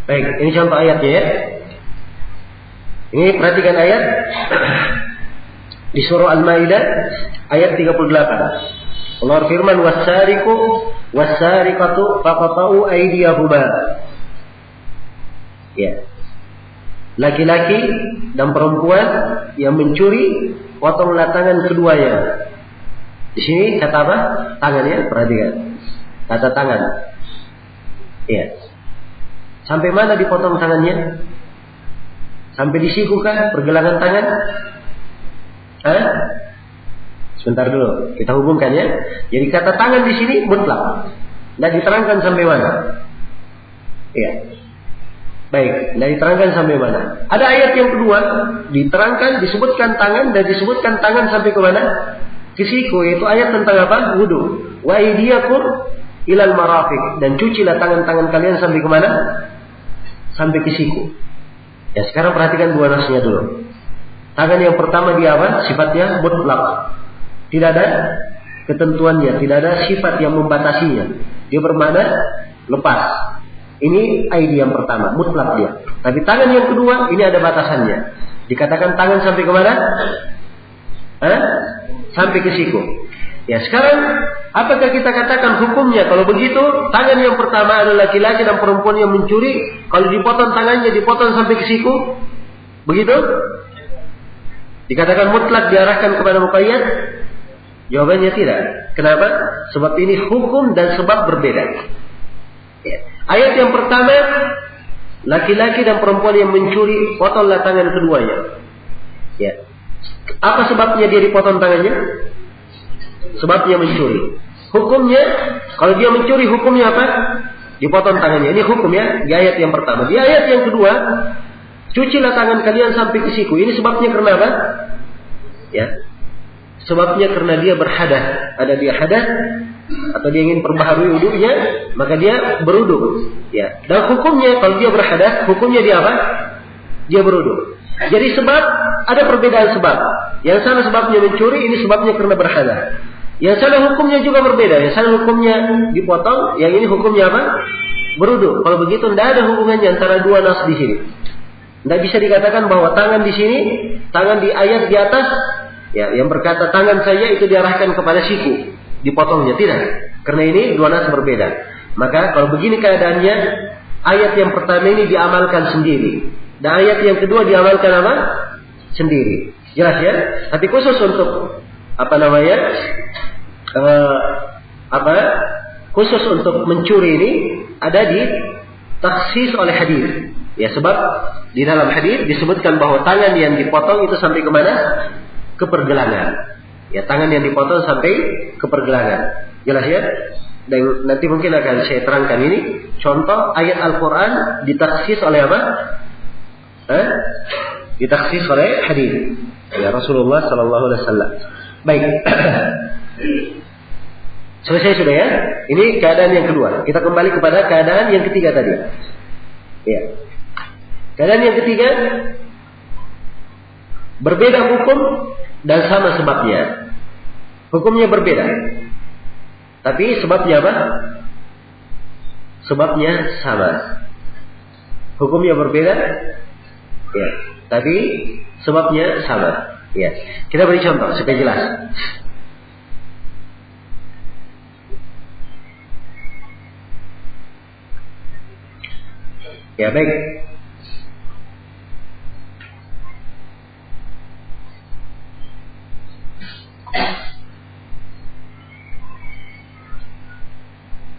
Baik, ini contoh ayatnya ya. Ini perhatikan ayat di surah Al-Maidah ayat 38. Allah firman was-sariqu was-sariqatu faqata'u aydiyahuma. Ya. Laki-laki dan perempuan yang mencuri, potonglah tangan keduanya. Di sini kata apa? Tangan ya, perhatikan. Kata tangan. Ya. Sampai mana dipotong tangannya? Sampai di siku kah pergelangan tangan? Hah? Sebentar dulu, kita hubungkan ya. Jadi kata tangan di sini mutlak. Tidak diterangkan sampai mana. Ya. Baik, tidak diterangkan sampai mana. Ada ayat yang kedua, diterangkan, disebutkan tangan dan disebutkan tangan sampai ke mana? Ke siku, yaitu ayat tentang apa? Wudu. Wa aydiyakum ilal marafiq, dan cucilah tangan-tangan kalian sampai ke mana? Sampai ke siku. Ya, sekarang perhatikan dua nasnya dulu. Tangan yang pertama dia apa? Sifatnya mutlak. Tidak ada ketentuannya, tidak ada sifat yang membatasinya. Dia bermakna lepas. Ini ID yang pertama, mutlak dia. Tapi tangan yang kedua, ini ada batasannya. Dikatakan tangan sampai ke mana? Sampai ke siku. Ya, sekarang apakah kita katakan hukumnya? Kalau begitu, tangan yang pertama adalah laki-laki dan perempuan yang mencuri. Kalau dipotong tangannya, dipotong sampai ke siku. Begitu? Dikatakan mutlak diarahkan kepada muqayyad? Jawabannya tidak. Kenapa? Sebab ini hukum dan sebab berbeda. Ya. Ayat yang pertama, laki-laki dan perempuan yang mencuri, potonglah tangan keduanya. Ya. Apa sebabnya dia dipotong tangannya? Sebabnya mencuri. Hukumnya, kalau dia mencuri, hukumnya apa? Dipotong tangannya. Ini hukumnya di ayat yang pertama. Di ayat yang kedua, cucilah tangan kalian sampai ke siku. Ini sebabnya karena apa? Ya. Sebabnya karena dia berhadas. Ada dia hadas atau dia ingin perbaharui wudunya, maka dia berudu. Ya. Dan hukumnya kalau dia berhadas, hukumnya dia apa? Dia berudu. Jadi sebab ada perbedaan sebab. Yang sana sebabnya mencuri, ini sebabnya karena berhadas. Yang sana hukumnya juga berbeda. Yang sana hukumnya dipotong, yang ini hukumnya apa? Berudu. Kalau begitu tidak ada hubungannya antara dua nas di sini. Tidak bisa dikatakan bahwa tangan di sini, tangan di ayat di atas, ya, yang berkata tangan saya itu diarahkan kepada siku, dipotongnya, tidak. Karena ini dua nas berbeda. Maka kalau begini keadaannya, ayat yang pertama ini diamalkan sendiri, dan ayat yang kedua diamalkan apa? Sendiri. Jelas ya? Tapi khusus untuk khusus untuk mencuri ini ada di taksis oleh hadis. Ya, sebab di dalam hadis disebutkan bahwa tangan yang dipotong itu sampai ke mana? Ke pergelangan. Ya, tangan yang dipotong sampai ke pergelangan. Jelas ya? Dan nanti mungkin akan saya terangkan ini contoh ayat Al-Quran ditaksis oleh apa? Ditaksis oleh hadis. Ya, Rasulullah Sallallahu Alaihi Wasallam. Baik. Selesai sudah ya? Ini keadaan yang kedua. Kita kembali kepada keadaan yang ketiga tadi. Ya. Keadaan yang ketiga, berbeda hukum dan sama sebabnya. Hukumnya berbeda, tapi sebabnya apa? Sebabnya sama. Hukumnya berbeda, ya, tapi sebabnya sama. Ya. Kita beri contoh supaya jelas. Ya, baik.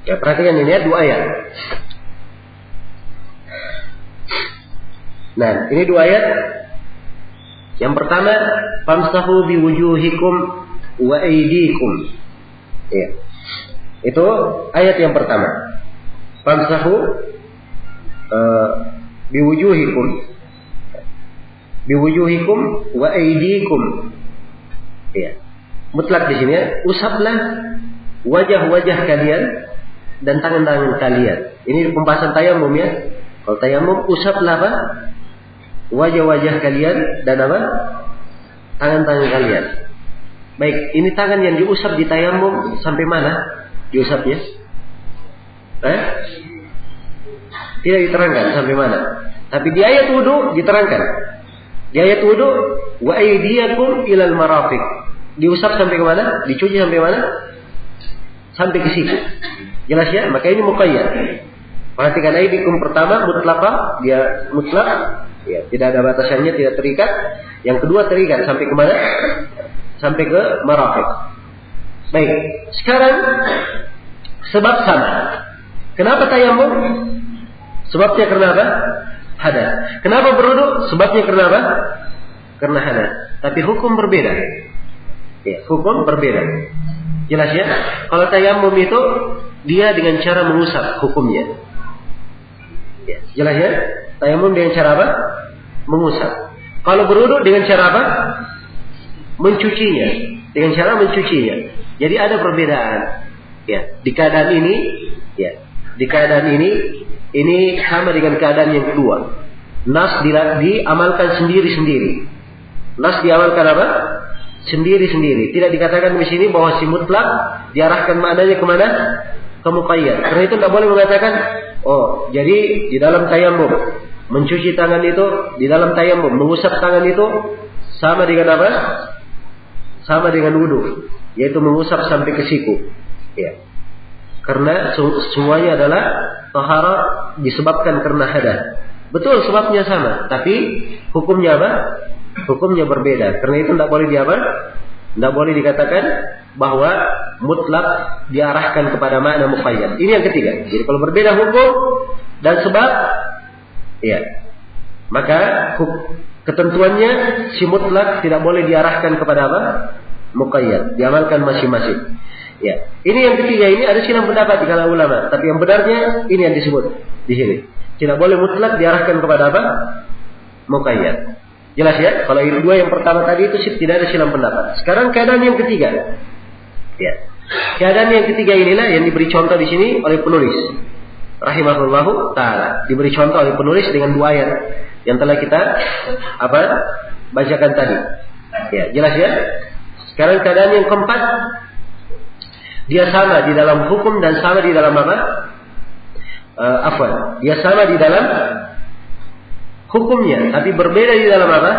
Ya, perhatikan ini ya, dua ayat. Nah, ini dua ayat. Yang pertama, famsahu biwujuhikum wa aydikum. Ya. Itu ayat yang pertama. Famsahu biwujuhikum wa aydikum. Ya. Mutlak di sini ya, usaplah wajah-wajah kalian dan tangan-tangan kalian. Ini pembahasan tayamum ya. Kalau tayamum, usaplah apa? Wajah-wajah kalian dan apa? Tangan-tangan kalian. Baik, ini tangan yang diusap di tayamum sampai mana diusapnya? Tidak diterangkan sampai mana. Tapi di ayat wudu diterangkan. Di ayat wudu, wa aydiyakum ilal marafiq. Diusap sampai ke mana? Dicuci sampai mana? Sampai ke siku. Jelas ya? Maka ini muqayyad. Perhatikan aydikum pertama mutlaqah, dia mutlak, ya, tidak ada batasannya, tidak terikat. Yang kedua terikat sampai ke mana? Sampai ke marafiq. Baik. Sekarang sebab sama. Kenapa tayammum? Sebabnya karena apa? Hadas. Kenapa berwudu? Sebabnya karena apa? Karena hadas. Tapi hukum berbeda. Ya, hukum berbeda. Jelas ya? Kalau tayammum itu dia dengan cara mengusap hukumnya. Ya, jelas ya? Tayammum dengan cara apa? Mengusap. Kalau berwudu dengan cara apa? Mencucinya. Dengan cara mencucinya. Jadi ada perbedaan. Ya, di keadaan ini, ya, di keadaan ini sama dengan keadaan yang kedua. Nas diamalkan sendiri-sendiri. Nas diamalkan apa? Sendiri-sendiri. Tidak dikatakan di sini bahwa si mutlak diarahkan maknanya kemana? Ke muqayyad. Karena itu tidak boleh mengatakan, oh, jadi di dalam tayammum mencuci tangan itu, di dalam tayammum mengusap tangan itu sama dengan apa? Sama dengan wudu, yaitu mengusap sampai ke siku. Ya. Karena semuanya adalah taharah disebabkan karena hadas. Betul sebabnya sama, tapi hukumnya apa? Hukumnya berbeda. Karena itu tidak boleh tidak boleh dikatakan bahwa mutlak diarahkan kepada makna muqayyad. Ini yang ketiga. Jadi kalau berbeda hukum dan sebab, ya, maka ketentuannya si mutlak tidak boleh diarahkan kepada apa? Muqayyad. Diamalkan masing-masing. Ya, ini yang ketiga, ini ada silang pendapat di kalangan ulama, tapi yang benarnya ini yang disebut di sini. Tidak boleh mutlak diarahkan kepada apa? Muqayyad. Jelas ya? Kalau ini dua yang pertama tadi itu tidak ada silang pendapat. Sekarang keadaan yang ketiga. Ya. Keadaan yang ketiga inilah yang diberi contoh di sini oleh penulis. Rahimahullahu taala. Diberi contoh oleh penulis dengan dua ayat yang telah kita bacakan tadi. Ya, jelas ya? Sekarang keadaan yang keempat, dia sama di dalam hukum dan sama di dalam apa? Dia sama di dalam hukumnya, tapi berbeda di dalam apa?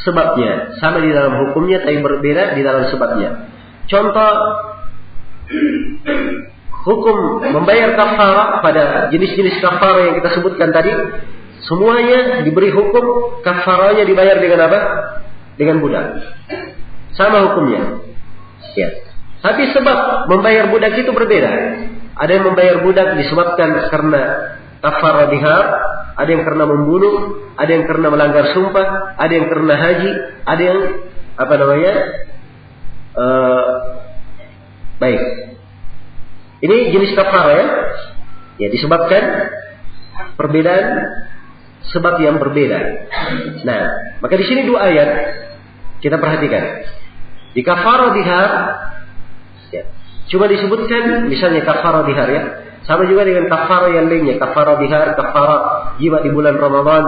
Sebabnya. Sama di dalam hukumnya, tapi berbeda di dalam sebabnya. Contoh, hukum membayar kafarah pada jenis-jenis kafarah yang kita sebutkan tadi, semuanya diberi hukum kafarahnya dibayar dengan apa? Dengan budak. Sama hukumnya. Ya. Tapi sebab membayar budak itu berbeda. Ada yang membayar budak disebabkan karena kafarah dihar, ada yang karena membunuh, ada yang karena melanggar sumpah, ada yang karena haji, ada yang baik. Ini jenis kafarah ya. Ya, disebabkan perbedaan sebab yang berbeda. Nah, maka di sini dua ayat kita perhatikan. Di kafarah dihar, ya, cuma disebutkan misalnya kafarah dihar ya. Sama juga dengan kafarah yang lainnya, kafarah dihar, kafarah jimat di bulan Ramadan,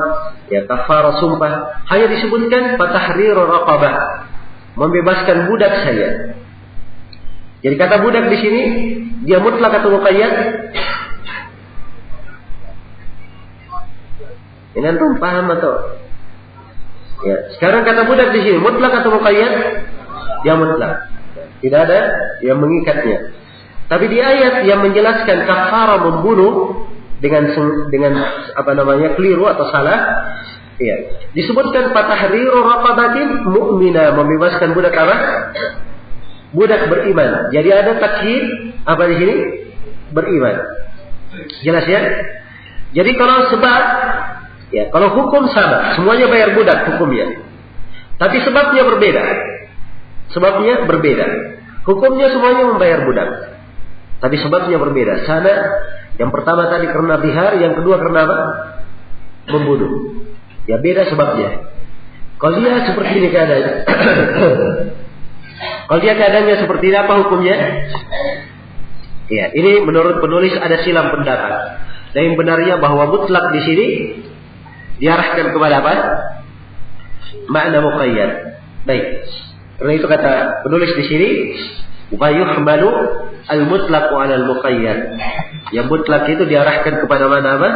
ya, kafarah sumpah. Hanya disebutkan fatahriru raqabah, membebaskan budak saja. Jadi kata budak di sini dia mutlak atau muqayyad? Ini antum paham atau? Ya, sekarang kata budak di sini mutlak atau muqayyad? Dia mutlak. Tidak ada yang mengikatnya. Tapi di ayat yang menjelaskan kafara membunuh dengan keliru atau salah, ya, disebutkan fatahriru raqabatin mu'mina, membebaskan budak apa? Budak beriman. Jadi ada takyid apa di sini? Beriman. Jelas ya? Jadi kalau sebab, ya, kalau hukum sama, semuanya bayar budak hukumnya. Tapi sebabnya berbeda. Sebabnya berbeda. Hukumnya semuanya membayar budak. Tapi sebabnya berbeda. Sana yang pertama tadi karena bihar, yang kedua karena apa? Membunuh. Ya, beda sebabnya. Kalau dia seperti ini keadaannya, kalau dia keadaannya seperti ini, apa hukumnya? Ya, ini menurut penulis ada silang pendapat. Dan yang benarnya bahwa mutlak di sini diarahkan kepada apa? Makna muqayyad. Baik. Karena itu kata penulis di sini, wa yuhmalu al-mutlaq 'ala al-muqayyad. Yang mutlak itu diarahkan kepada mana apa?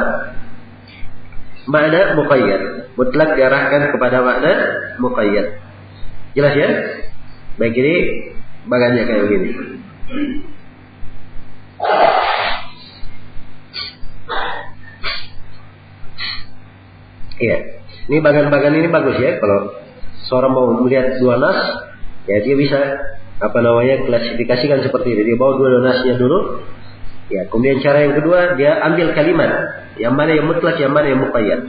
Makna muqayyad. Mutlak diarahkan kepada makna muqayyad. Jelas ya? Baik, ini bagannya kayak begini. Iya. Ini bagan-bagan ini bagus ya. Kalau seorang mau melihat dua nas, ya dia bisa klasifikasikan seperti ini. Dia bawa dua nasnya dulu. Ya, kemudian cara yang kedua dia ambil kalimat yang mana yang mutlak, yang mana yang muqayyad.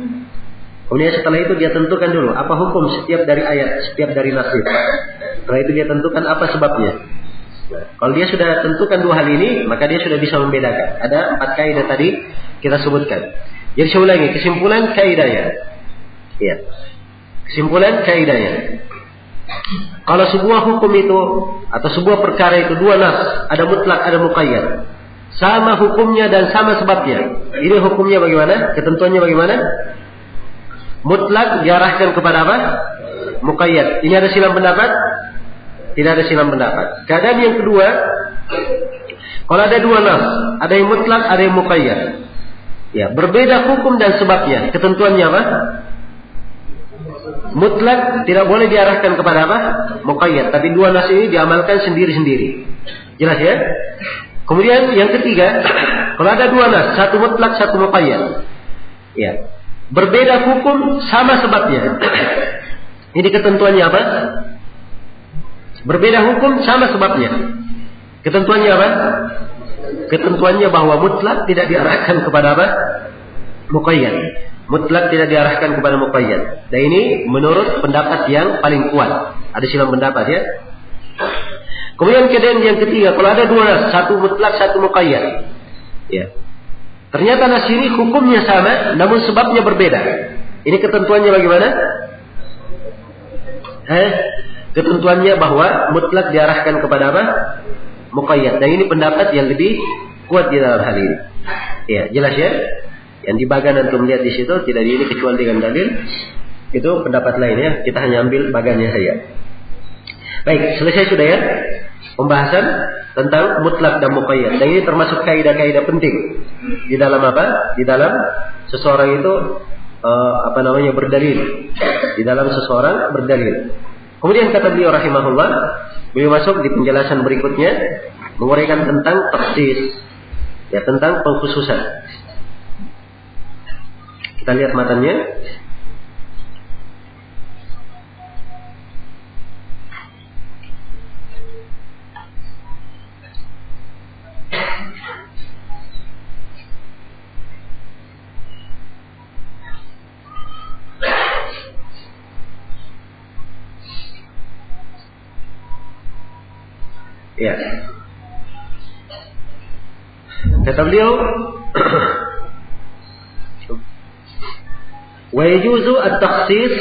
Kemudian setelah itu dia tentukan dulu apa hukum setiap dari ayat, setiap dari nas itu. Setelah itu dia tentukan apa sebabnya. Nah, kalau dia sudah tentukan dua hal ini, maka dia sudah bisa membedakan. Ada 4 kaidah tadi kita sebutkan. Jadi saya ulangi, kesimpulan kaidahnya. Ya. Kesimpulan kaidahnya. Kalau sebuah hukum itu atau sebuah perkara itu dua nas, ada mutlak, ada muqayyad. Sama hukumnya dan sama sebabnya. Ini hukumnya bagaimana? Ketentuannya bagaimana? Mutlak diarahkan kepada apa? Muqayyad. Ini ada silang pendapat? Tidak ada silang pendapat. Keadaan yang kedua, kalau ada dua nas, ada yang mutlak, ada yang muqayyad. Ya, berbeda hukum dan sebabnya. Ketentuannya apa? Mutlak tidak boleh diarahkan kepada apa? Muqayyad. Tapi dua nas ini diamalkan sendiri-sendiri. Jelas ya? Kemudian yang ketiga, kalau ada dua nas, satu mutlak, satu muqayyad. Ya. Berbeda hukum, sama sebabnya. Ini ketentuannya apa? Berbeda hukum, sama sebabnya. Ketentuannya apa? Ketentuannya bahwa mutlak tidak diarahkan kepada apa? Muqayyad. Mutlak tidak diarahkan kepada muqayyad. Dan ini menurut pendapat yang paling kuat. Ada silang pendapat ya. Kemudian keadaan yang ketiga, kalau ada dua nas, satu mutlak, satu muqayyad. Ya. Ternyata nas ini hukumnya sama, namun sebabnya berbeda. Ini ketentuannya bagaimana? Ketentuannya bahwa mutlak diarahkan kepada apa? Muqayyad. Dan ini pendapat yang lebih kuat di dalam hal ini. Ya, jelas ya? Yang di bagan antum melihat di situ tidak ini kecuali dengan dalil. Itu pendapat lain ya. Kita hanya ambil bagannya saja. Baik, selesai sudah ya pembahasan tentang mutlak dan muqayyad. Dan ini termasuk kaidah-kaidah penting di dalam apa? Di dalam seseorang itu berdalil. Di dalam seseorang berdalil. Kemudian kata beliau rahimahullah, beliau masuk di penjelasan berikutnya menguraikan tentang takhsis, ya, tentang pengkhususan. Kita lihat matanya. Ya. Kata beliau, wa yajuzu at-takhsis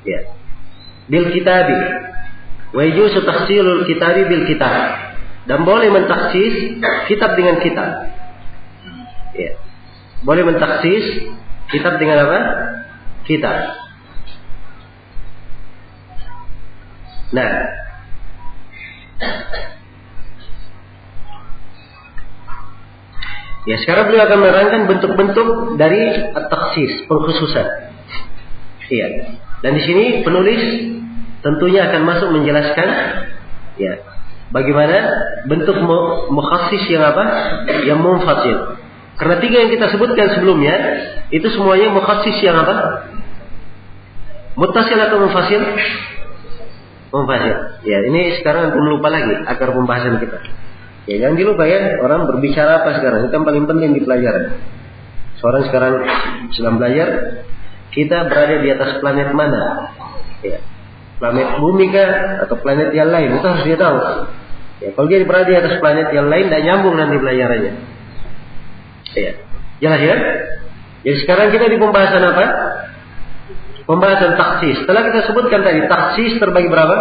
ya bil kitabi. Wa yajuzu takhsilul kitabi bil kitab. Dan boleh mentaksis kitab dengan kitab. Ya. Boleh mentaksis kitab dengan apa? Kitab. Nah, ya, sekarang beliau akan menerangkan bentuk-bentuk dari at-takhsis, pengkhususan. Iya. Dan di sini penulis tentunya akan masuk menjelaskan ya, bagaimana bentuk mukhassis yang apa? Yang munfasil. Karena 3 yang kita sebutkan sebelumnya itu semuanya mukhassis yang apa? Muttasil atau munfasil? Munfasil. Ya, ini sekarang antum lupa lagi akar pembahasan kita. Ya, jangan dilupa ya, orang berbicara apa sekarang, itu yang paling penting di pelajaran. Seorang sekarang sedang belajar, kita berada di atas planet mana? Ya, planet bumi kah atau planet yang lain? Itu harus dia tahu. Ya, kalau dia berada di atas planet yang lain, tidak nyambung nanti pelajarannya. Ya, jelas ya? Jadi sekarang kita di pembahasan apa? Pembahasan takhsis. Setelah kita sebutkan tadi, takhsis terbagi berapa?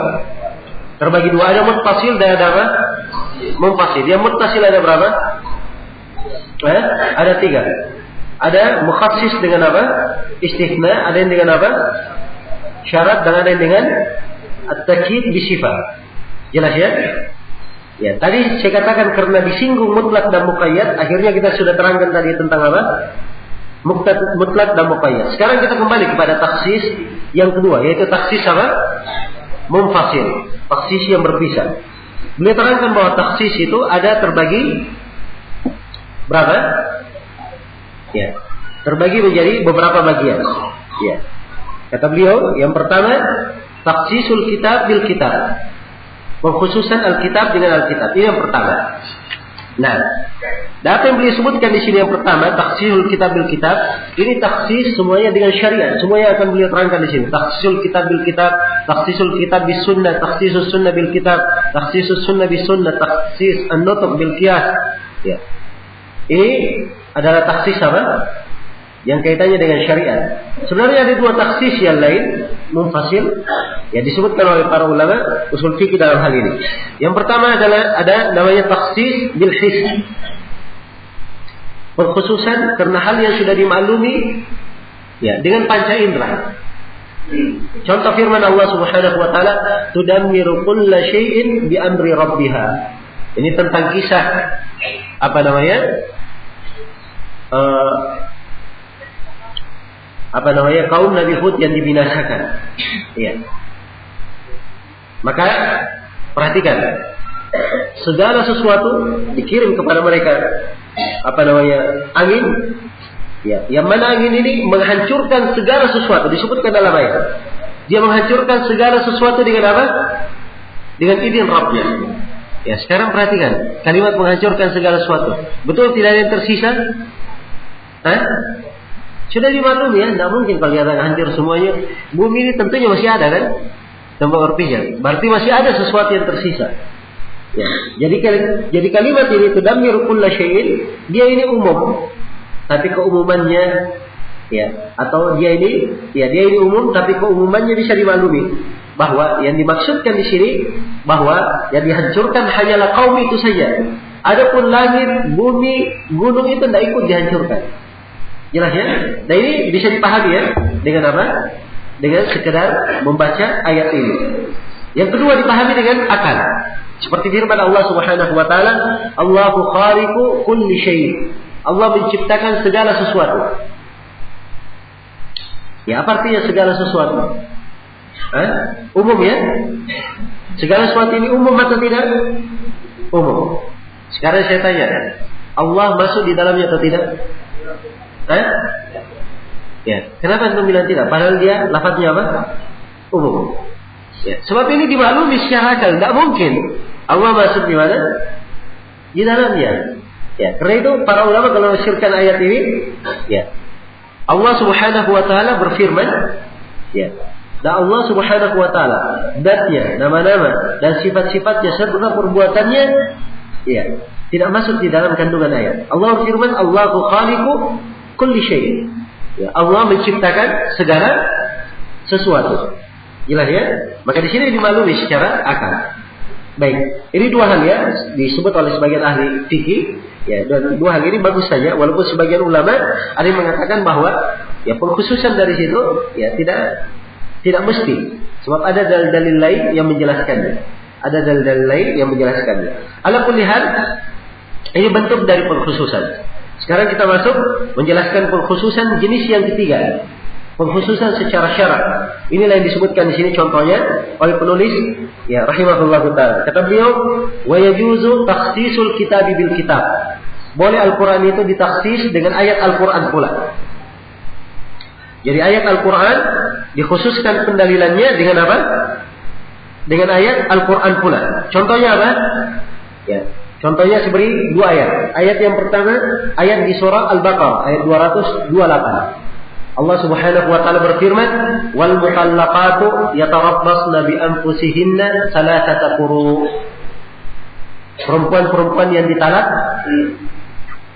Terbagi 2. Ada muttasil dan ada apa? Munfasil. Yang muttasil ada berapa? Ada 3. Ada mukhassis dengan apa? Istithna. Ada yang dengan apa? Syarat. Dan ada yang dengan at-takyid bi sifat. Jelas ya? Ya, tadi saya katakan karena disinggung mutlak dan muqayyad, akhirnya kita sudah terangkan tadi tentang apa? Mutlak dan muqayyad. Sekarang kita kembali kepada taksis yang kedua, yaitu taksis apa? Munfasil, taksis yang berpisah. Beliau terangkan bahwa taksis itu ada terbagi berapa? Ya, terbagi menjadi beberapa bagian. Ya. Kata beliau, yang pertama, taksisul kitab bil kitab. Pengkhususan Alkitab dengan Alkitab. Ini yang pertama. Nah, apa yang beliau sebutkan di sini yang pertama, taksisul kitab bil kitab. Ini taksis semuanya dengan syariat. Semuanya akan beliau terangkan di sini. Taksisul kitab bil kitab, taksisul kitab bis sunnah, taksisus sunnah bil kitab, taksisus sunnah bis sunnah, taksis an-nutq bil qiyas. Ya. Ini adalah taksis apa? Yang kaitannya dengan syariat. Sebenarnya ada dua taksis yang lain, munfasil, ya disebutkan oleh para ulama usul fikih dalam hal ini. Yang pertama adalah ada namanya taksis bil his. Pengkhususan karena hal yang sudah dimaklumi ya dengan panca indera. Contoh firman Allah Subhanahu wa taala, "Tudammiru kulla syai'in bi amri rabbiha." Ini tentang kisah kaum Nabi Hud yang dibinasakan. Ya. Maka perhatikan, segala sesuatu dikirim kepada mereka angin. Ya, yang mana angin ini menghancurkan segala sesuatu, disebutkan dalam ayat. Dia menghancurkan segala sesuatu dengan apa? Dengan izin Rabbnya. Ya, sekarang perhatikan, kalimat menghancurkan segala sesuatu. Betul tidak ada yang tersisa? Sudah dimaklumi ya, tidak mungkin kalau dia hancur semuanya. Bumi ini tentunya masih ada kan? Tempat berpijak. Berarti masih ada sesuatu yang tersisa. Ya. Jadi kalimat ini tudammiru kulla syai'in, dia ini umum. Tapi keumumannya ya, atau dia ini umum tapi keumumannya bisa dimaklumi. Bahwa yang dimaksudkan di sini bahwa yang dihancurkan hanyalah kaum itu saja. Adapun langit, bumi, gunung itu tidak ikut dihancurkan. Jelas ya? Nah ini bisa dipahami ya dengan apa? Dengan sekedar membaca ayat ini. Yang kedua dipahami dengan akal. Seperti firman Allah Subhanahu wa taala, Allahu khaliqu kulli syai'. Allah menciptakan segala sesuatu. Ya, apa artinya segala sesuatu? Umum ya? Segala sesuatu ini umum atau tidak? Umum. Sekarang saya tanya, Allah masuk di dalamnya atau tidak? Ya, kenapa antum bilang tidak? Padahal dia lafaznya apa? Umum. Ya, sebab ini dimaklumi secara akal, tidak mungkin Allah masuk di mana? Di dalamnya. Ya, karena itu para ulama kalau menafsirkan ayat ini, ya, Allah Subhanahu wa taala berfirman, ya, dan Allah Subhanahu wa taala zatnya, nama-nama dan sifat-sifatnya serta perbuatannya, ya, tidak masuk di dalam kandungan ayat. Allah berfirman, Allahu khaliqu kulli syai'. Ya, Allah menciptakan segala sesuatu. Jelas ya? Maka di sini dimaklumi secara akal. Baik, ini dua hal ya disebut oleh sebagian ahli fikih. Ya, dan dua hal ini bagus saja. Walaupun sebagian ulama ada yang mengatakan bahwa ya pengkhususan dari situ ya tidak mesti. Sebab ada dalil-dalil lain yang menjelaskannya. Ada dalil-dalil lain yang menjelaskannya. Ala kulli hal, ini bentuk dari pengkhususan. Sekarang kita masuk menjelaskan pengkhususan jenis yang ketiga. Pengkhususan secara syarak. Inilah yang disebutkan di sini contohnya oleh penulis ya rahimahullahu taala. Kata beliau, wa yajuzu takhsisul kitab bil kitab. Boleh Al-Qur'an itu ditaksis dengan ayat Al-Qur'an pula. Jadi ayat Al-Qur'an dikhususkan pendalilannya dengan apa? Dengan ayat Al-Qur'an pula. Contohnya apa? Ya. Contohnya seperti dua ayat. Ayat yang pertama, ayat di surah Al-Baqarah, ayat 228. Allah Subhanahu wa taala berfirman, "Wal mutallaqatu yatarabbasna bi anfusihinna thalathata quru." Perempuan-perempuan yang ditalak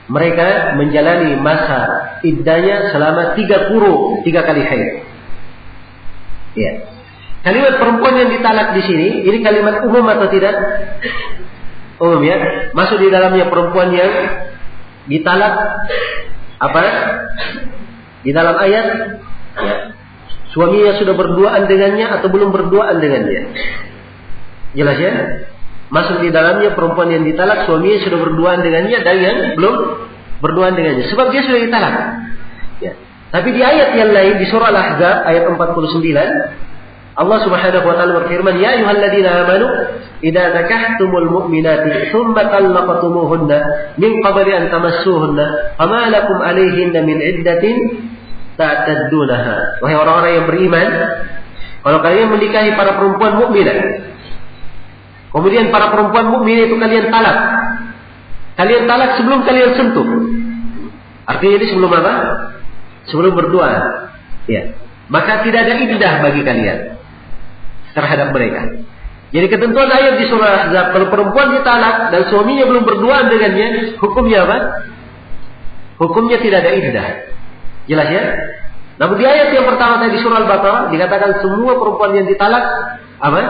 mereka menjalani masa iddahnya selama 3 quru, 3 kali haid. Ya. Kalimat perempuan yang ditalak di sini, ini kalimat umum atau tidak? Umum ya. Masuk di dalamnya perempuan yang ditalak apa? Di dalam ayat ya, suaminya sudah berduaan dengannya atau belum berduaan dengannya. Jelas ya? masuk di dalamnya perempuan yang ditalak suaminya sudah berduaan dengannya dan yang belum berduaan dengannya, sebab dia sudah ditalak. Ya. Tapi di ayat yang lain di surah Al-Ahzab ayat 49 Allah Subhanahu wa taala berfirman, "Ya ayyuhalladzina amanu idza nakahtumul mu'minati tsumma talaqtumuhunna min qabli an tamassuhunna fama lakum 'alayhinna min 'iddatin ta'taddunaha." Wahai orang-orang yang beriman, kalau kalian menikahi para perempuan mukminah, kemudian para perempuan mukmin itu kalian talak. Kalian talak sebelum kalian sentuh. Artinya ini sebelum apa? Sebelum berdoa. Ya. Maka tidak ada iddah bagi kalian terhadap mereka. Jadi ketentuan ayat di surah Ahzab, kalau perempuan ditalak dan suaminya belum berduaan dengannya, hukumnya apa? Hukumnya tidak ada iddah. Jelas ya? Namun di ayat yang pertama tadi surah Al-Baqarah dikatakan semua perempuan yang ditalak apa?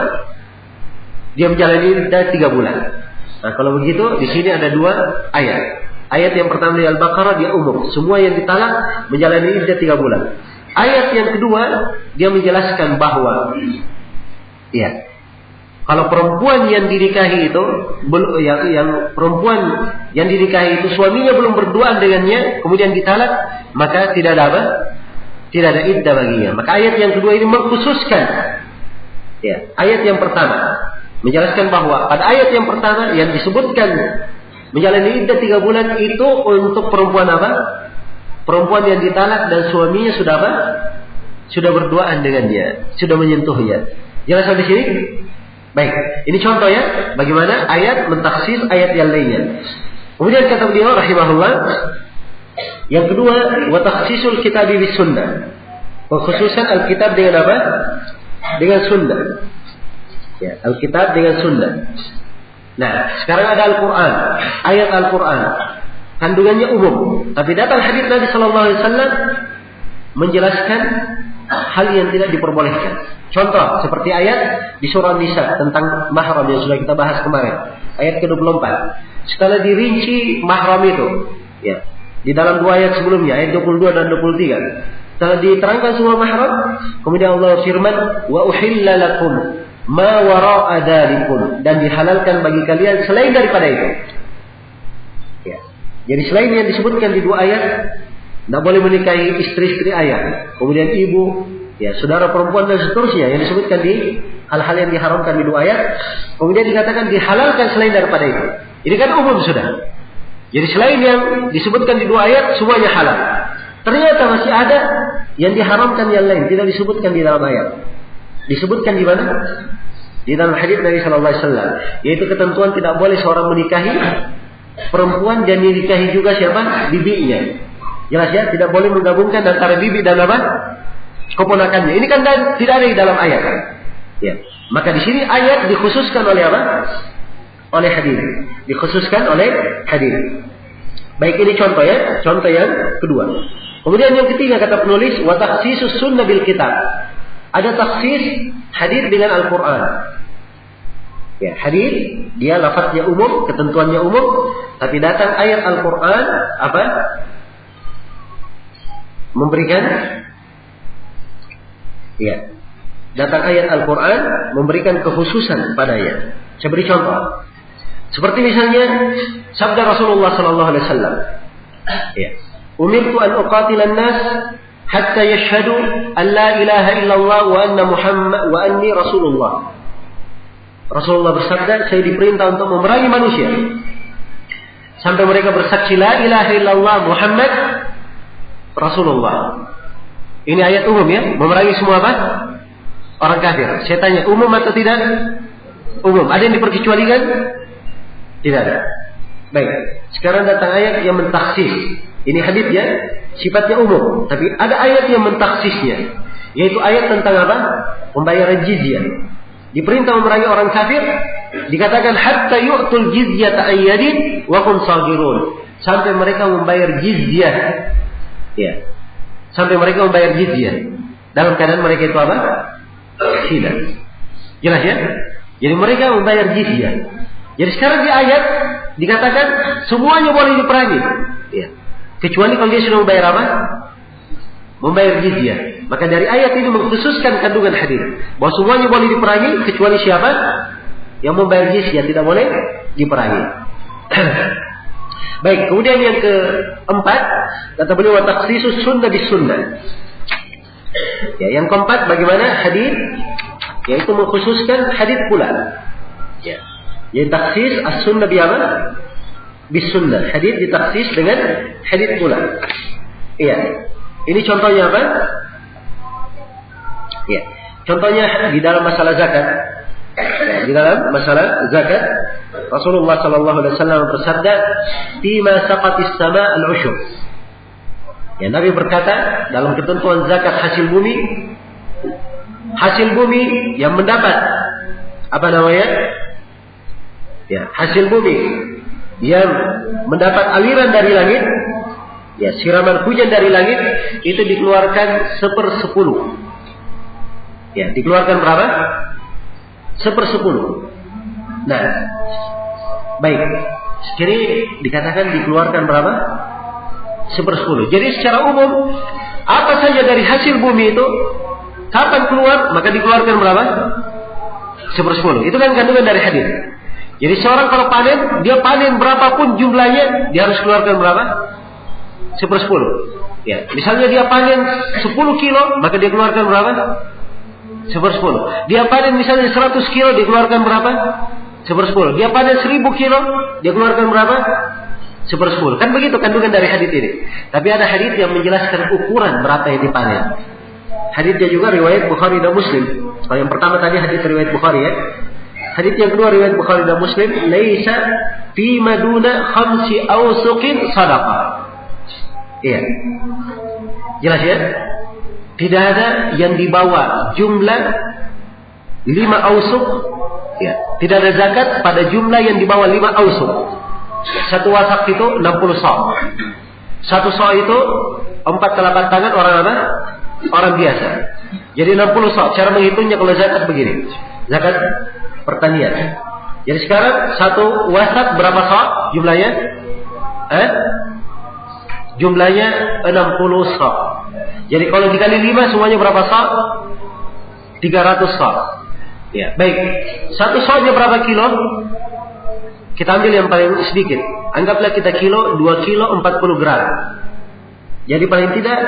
Dia menjalani iddah 3 bulan. Nah, kalau begitu di sini ada 2 ayat. Ayat yang pertama di Al-Baqarah dia umum, semua yang ditalak menjalani iddah 3 bulan. Ayat yang kedua dia menjelaskan bahwa ya, kalau perempuan yang dinikahi itu yang perempuan yang dinikahi itu suaminya belum berduaan dengannya kemudian ditalak, maka tidak ada apa? Tidak ada iddah baginya. Maka ayat yang kedua ini mengkhususkan ya, ayat yang pertama menjelaskan bahwa pada ayat yang pertama yang disebutkan menjalani iddah 3 bulan itu untuk perempuan apa? Perempuan yang ditalak dan suaminya sudah apa? Sudah berduaan dengannya, sudah menyentuhnya. Jelas sampai sini? Baik, ini contoh ya, bagaimana ayat mentaksis ayat yang lainnya. Kemudian kata beliau rahimahullah, yang kedua, wa takhsisul kitab bis sunnah. Pengkhususan Alkitab dengan apa? Dengan sunnah. Ya, Alkitab dengan sunnah. Nah, sekarang ada Al-Quran, ayat Al-Quran, kandungannya umum. Tapi datang hadits Nabi Sallallahu Alaihi Wasallam menjelaskan hal yang tidak diperbolehkan. Contoh seperti ayat di surah Nisa tentang mahram yang sudah kita bahas kemarin, ayat ke-24. Setelah dirinci mahram itu, ya, di dalam 2 ayat sebelumnya, ayat 22 dan 23. Setelah diterangkan semua mahram, kemudian Allah firman, wa uhilla lakum ma wara'a dzalikum, dan dihalalkan bagi kalian selain daripada itu. Ya. Jadi selain yang disebutkan di 2 ayat, tidak boleh menikahi istri-istri ayah, kemudian ibu, ya, saudara perempuan dan seterusnya yang disebutkan di hal-hal yang diharamkan di 2 ayat, kemudian dikatakan dihalalkan selain daripada itu. Ini kan umum sudah. Jadi selain yang disebutkan di 2 ayat semuanya halal. Ternyata masih ada yang diharamkan yang lain, tidak disebutkan di dalam ayat. Disebutkan di mana? Di dalam hadits Nabi Sallallahu Alaihi Wasallam, yaitu ketentuan tidak boleh seorang menikahi perempuan dan dinikahi juga siapa? Bibinya. Jelas ya, tidak boleh menggabungkan antara bibi dan apa? Keponakannya. Ini kan tidak ada di dalam ayat. Ya. Maka di sini ayat dikhususkan oleh apa? Oleh hadis. Dikhususkan oleh hadis. Baik, ini contoh ya, contoh yang kedua. Kemudian yang ketiga kata penulis, wa takhsisus sunnah bil kitab. Ada takhsis hadis dengan Al-Qur'an. Ya, hadis dia lafaznya umum, ketentuannya umum, tapi datang ayat Al-Qur'an apa? Memberikan, ya, datang ayat Al-Quran memberikan kekhususan padanya. Saya beri contoh. Seperti misalnya sabda Rasulullah Sallallahu Alaihi Wasallam, ya, umirtu an uqatilan nas hatta yashhadu an la ilaha illallah wa anna Muhammad wa anni Rasulullah. Rasulullah bersabda, saya diperintah untuk memerangi manusia sampai mereka bersaksi la ilaha illallah Muhammad Rasulullah. Ini ayat umum ya, memerangi semua apa? Orang kafir. Saya tanya, umum atau tidak? Umum. Ada yang diperkecualikan? Tidak ada. Baik. Sekarang datang ayat yang mentaksis. Ini hadis ya, sifatnya umum, tapi ada ayat yang mentaksisnya, yaitu ayat tentang apa? Pembayaran jizyah. Diperintah memerangi orang kafir, dikatakan hatta yu'tul jizyata ayyadin wa hum saghirun. Sampai mereka membayar jizyah. Ya, sampai mereka membayar jizyah dalam keadaan mereka itu apa? Tidak. Jelas ya? Jadi mereka membayar jizyah. Jadi sekarang di ayat dikatakan semuanya boleh diperangi, ya, kecuali kalau dia sudah membayar apa? Membayar jizyah. Maka dari ayat ini mengkhususkan kandungan hadis bahwa semuanya boleh diperangi kecuali siapa? Yang membayar jizyah tidak boleh diperangi. Baik, kemudian yang keempat, kata beliau takhsisus sunnah bis sunnah. Ya, yang keempat bagaimana hadis, yaitu mengkhususkan hadis pula. Ya. Yang taksis as-sunnah bi apa? Bis sunnah. Hadis ditaksis dengan hadis pula. Iya. Ini contohnya apa? Ya. Contohnya di dalam masalah zakat. Di dalam masalah zakat, Rasulullah sallallahu alaihi wasallam bersabda, "Fima saqatis sama' al-ushur." Ya, Nabi berkata dalam ketentuan zakat hasil bumi yang mendapat apa namanya? Ya, hasil bumi yang mendapat aliran dari langit, ya, siraman hujan dari langit itu dikeluarkan 1/10. Ya, dikeluarkan berapa? 1/10. Nah, baik. Sekali dikatakan dikeluarkan berapa? 1/10. Jadi secara umum apa saja dari hasil bumi itu kapan keluar maka dikeluarkan berapa? 1/10. Itu kan kandungan dari hadis. Jadi seorang kalau panen, dia panen berapapun jumlahnya, dia harus keluarkan berapa? 1/10. Ya, misalnya dia panen 10 kilo, maka dia keluarkan berapa? 1/10. Dia panen misalnya 100 kilo, dia keluarkan berapa? 1/10. Dia panen 1000 kilo, dia keluarkan berapa? 1/10. Kan begitu kandungan dari hadis ini. Tapi ada hadis yang menjelaskan ukuran berapa yang dipanen. Hadisnya juga riwayat Bukhari dan Muslim. Kalau yang pertama tadi hadis riwayat Bukhari ya. Hadis yang kedua riwayat Bukhari dan Muslim, laisa fi maduna khamsi awsuqin sadaqah. Iya. Jelas ya? Tidak ada yang dibawa jumlah 5 ausuk, ya. Tidak ada zakat pada jumlah yang dibawa 5 ausuk. Satu wasak itu 60 sok. Satu sok itu 4 telapak tangan orang apa? Orang biasa. Jadi 60 sok. Cara menghitungnya kalau zakat begini. Zakat pertanian. Jadi sekarang satu wasak berapa sok jumlahnya? Jumlahnya 60 sok. Jadi kalau dikali 5 semuanya berapa sok? 300 sok. Ya, baik. Satu soknya berapa kilo? Kita ambil yang paling sedikit. Anggaplah kita kilo, 2 kilo 40 gram. Jadi paling tidak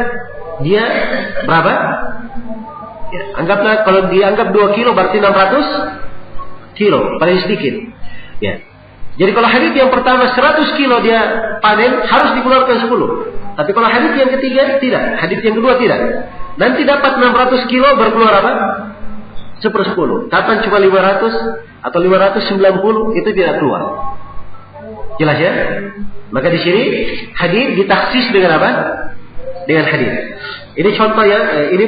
dia berapa? Ya, anggaplah kalau dianggap 2 kilo berarti 600 kilo, paling sedikit. Ya. Jadi kalau hadis yang pertama 100 kilo dia panen harus dikeluarkan 10. Tapi kalau hadis yang ketiga tidak, hadis yang kedua tidak. Nanti dapat 600 kilo berkeluar apa? 1/10. Kapan cuma 500 atau 590 itu tidak keluar. Jelas ya? Maka di sini hadis ditaksis dengan apa? Dengan hadis. Ini contoh ini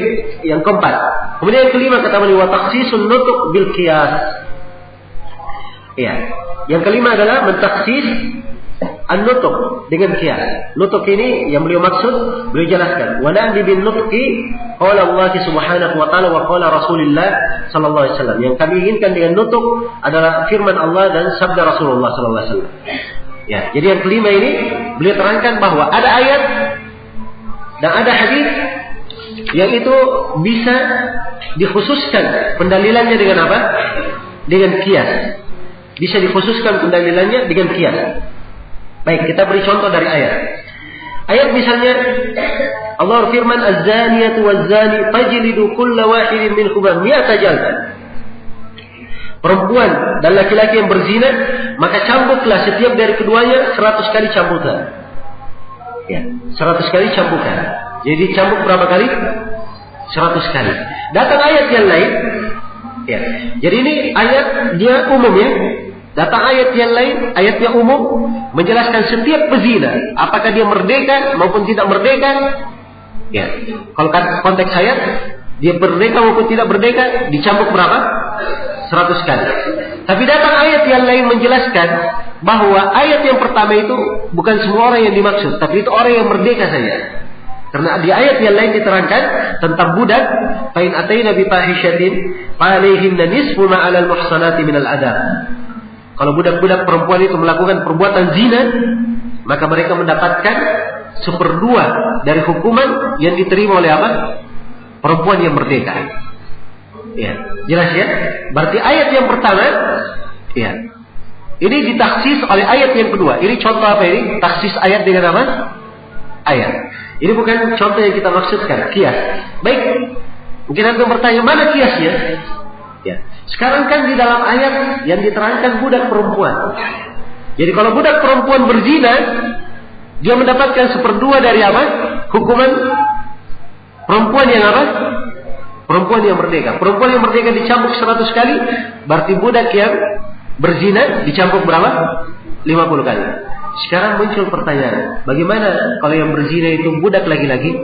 yang keempat. Kemudian yang kelima kata beliau taksisun nutuk bil qiyas. Ya. Yang kelima adalah mentaksis an-nutuk dengan qiyas. Nutuk ini yang beliau maksud, beliau jelaskan. Wa na'bi bin nutqi qala Allah Subhanahu wa ta'ala wa qala Rasulullah sallallahu alaihi wasallam. Yang kami inginkan dengan nutuk adalah firman Allah dan sabda Rasulullah sallallahu alaihi wasallam. Ya, jadi yang kelima ini beliau terangkan bahwa ada ayat dan ada hadis yang itu bisa dikhususkan pendalilannya dengan apa? Dengan qiyas. Bisa dikhususkan pendalilannya dengan qiyas. Baik, kita beri contoh dari ayat. Ayat misalnya Allah firman az-zaniyatu waz-zani fajlidu kulla wahidin minhuma 100 jaldah. Perempuan dan laki-laki yang berzina, maka cambuklah setiap dari keduanya 100 kali cambukan. Ya, 100 kali cambukan. Jadi cambuk berapa kali? 100 kali. Datang ayat yang lain. Ya. Jadi ini ayat dia umum ya. Datang ayat yang lain, ayat yang umum menjelaskan setiap pezina, apakah dia merdeka maupun tidak merdeka. Ya. Kalau konteks ayat, dia merdeka maupun tidak merdeka, dicambuk berapa? 100 kali. Tapi datang ayat yang lain menjelaskan bahwa ayat yang pertama itu bukan semua orang yang dimaksud, tapi itu orang yang merdeka saja. Karena di ayat yang lain diterangkan tentang budak, fa in ataina bi fahishatin fa alaihinna nisfu ma 'alal muhsanati minal adab. Kalau budak-budak perempuan itu melakukan perbuatan zina, maka mereka mendapatkan 1/2 dari hukuman yang diterima oleh apa? Perempuan yang merdeka. Ya, jelas ya? Berarti ayat yang pertama Ya. Ini ditaksis oleh ayat yang kedua. Ini contoh apa ini? Taksis ayat dengan apa? Ayat. Ini bukan contoh yang kita maksudkan, kias. Baik. Mungkin Anda bertanya, mana kiasnya? Ya. Sekarang kan di dalam ayat yang diterangkan budak perempuan. Jadi kalau budak perempuan berzina, dia mendapatkan 1/2 dari apa? Hukuman perempuan yang apa? Perempuan yang merdeka. Perempuan yang merdeka dicambuk 100 kali, berarti budak yang berzina dicambuk berapa? 50 kali. Sekarang muncul pertanyaan, bagaimana kalau yang berzina itu budak laki-laki?